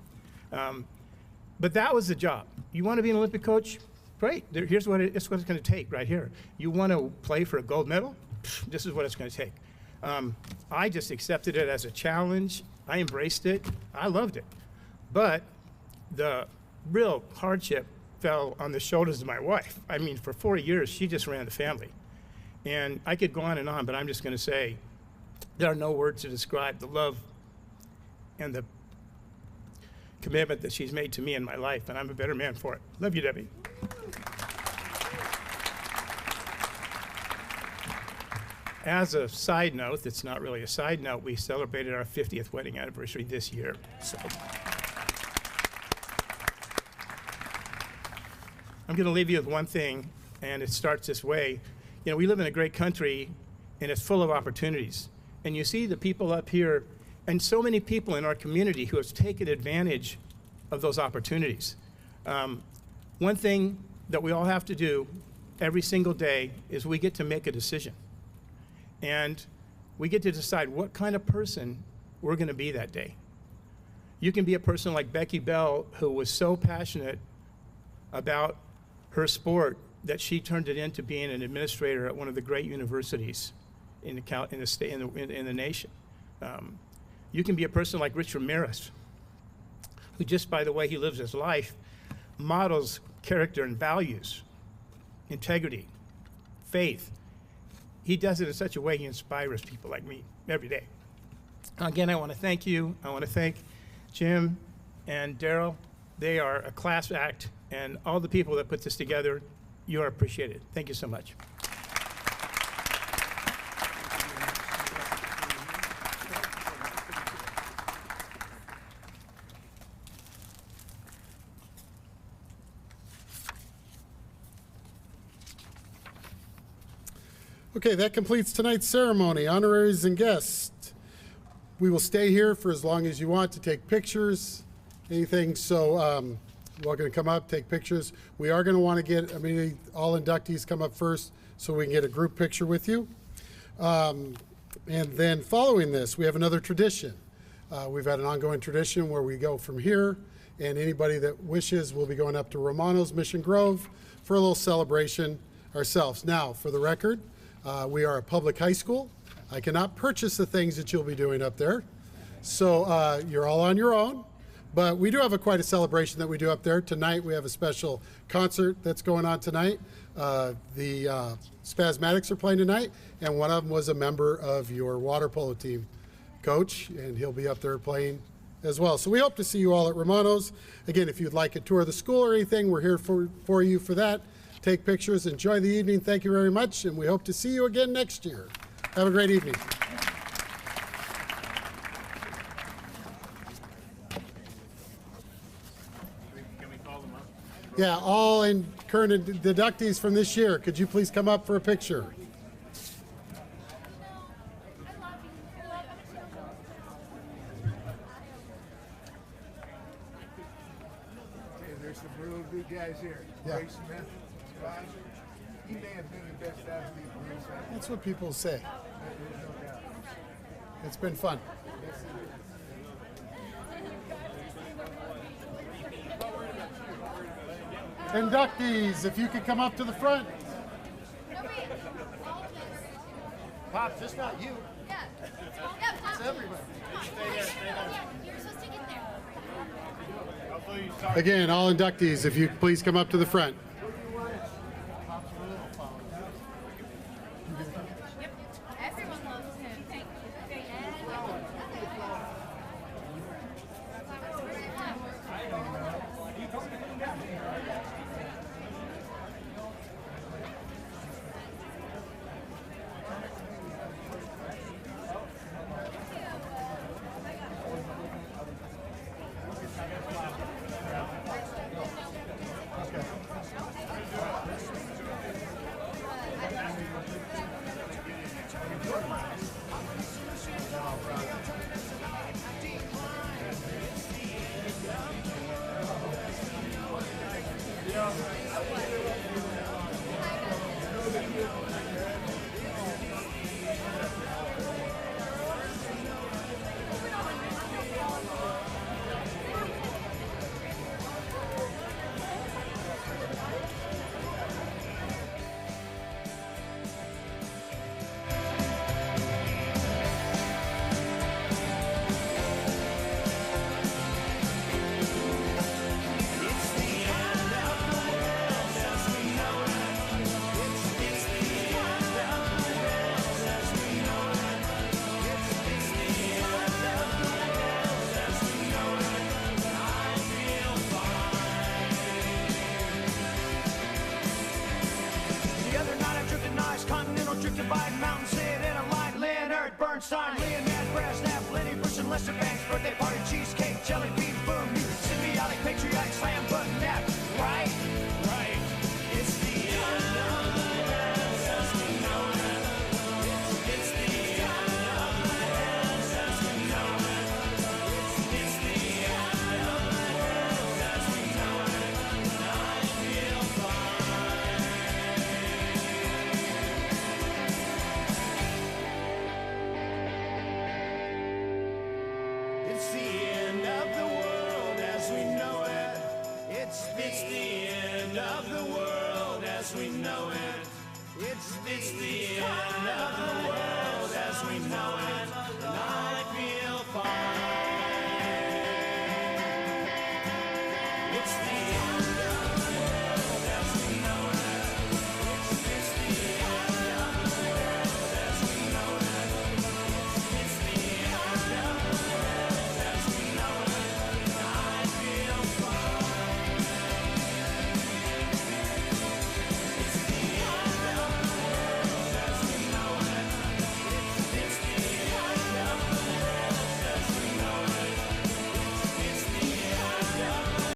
But that was the job. You want to be an Olympic coach? Great. Here's what it's going to take right here. You want to play for a gold medal? This is what it's going to take. I just accepted it as a challenge. I embraced it. I loved it. But the real hardship fell on the shoulders of my wife. I mean, for 40 years, she just ran the family. And I could go on, but I'm just going to say there are no words to describe the love and the commitment that she's made to me in my life, and I'm a better man for it. Love you, Debbie. As a side note, it's not really a side note, we celebrated our 50th wedding anniversary this year. So I'm going to leave you with one thing, and it starts this way. We live in a great country, and it's full of opportunities. And you see the people up here, and so many people in our community who have taken advantage of those opportunities. One thing that we all have to do every single day is we get to make a decision. And we get to decide what kind of person we're going to be that day. You can be a person like Becky Bell, who was so passionate about her sport that she turned it into being an administrator at one of the great universities in the nation. You can be a person like Rich Ramirez, who just by the way he lives his life models character and values, integrity, faith. He does it in such a way he inspires people like me every day. Again, I want to thank you. I want to thank Jim and Daryl. They are a class act, and all the people that put this together, you are appreciated. Thank you so much. Okay, that completes tonight's ceremony. Honoraries and guests. We will stay here for as long as you want to take pictures, anything. So we're going to come up, take pictures. We are going to want to get, all inductees come up first so we can get a group picture with you. And then following this, we have another tradition. We've had an ongoing tradition where we go from here, and anybody that wishes will be going up to Romano's Mission Grove for a little celebration ourselves. Now, for the record, we are a public high school. I cannot purchase the things that you'll be doing up there. So you're all on your own. But we do have quite a celebration that we do up there. Tonight we have a special concert that's going on tonight. The Spasmatics are playing tonight, and one of them was a member of your water polo team, Coach, and he'll be up there playing as well. So we hope to see you all at Romano's. Again, if you'd like a tour of the school or anything, we're here for you for that. Take pictures, enjoy the evening. Thank you very much, and we hope to see you again next year. Have a great evening. Can we call them up? Yeah, all in current inductees from this year, could you please come up for a picture? Okay, there's some real good guys here. Yeah. Ray Smith, Scott. He may have been the best athlete in Riverside. That's what people say. There's no doubt. It's been fun. Inductees, if you could come up to the front. Pops, just not you. Yeah. It's everybody. Stay there, stay there. You're supposed to get there. Hopefully you start. Again, all inductees, if you could please come up to the front. Everyone loves him. Thank you. Bernstein, Leonard, Brasnap, Lenny, Bush, and Lester Banks, birthday party, cheesecake, jelly bean, boom, you symbiotic, patriotic, slam button, nap, right? Right. It's the end of the world as we know it. It's the end of the world as we know it. It's the end of the world as we know it. I feel fine. as we know it. It's the end of the world as we know it.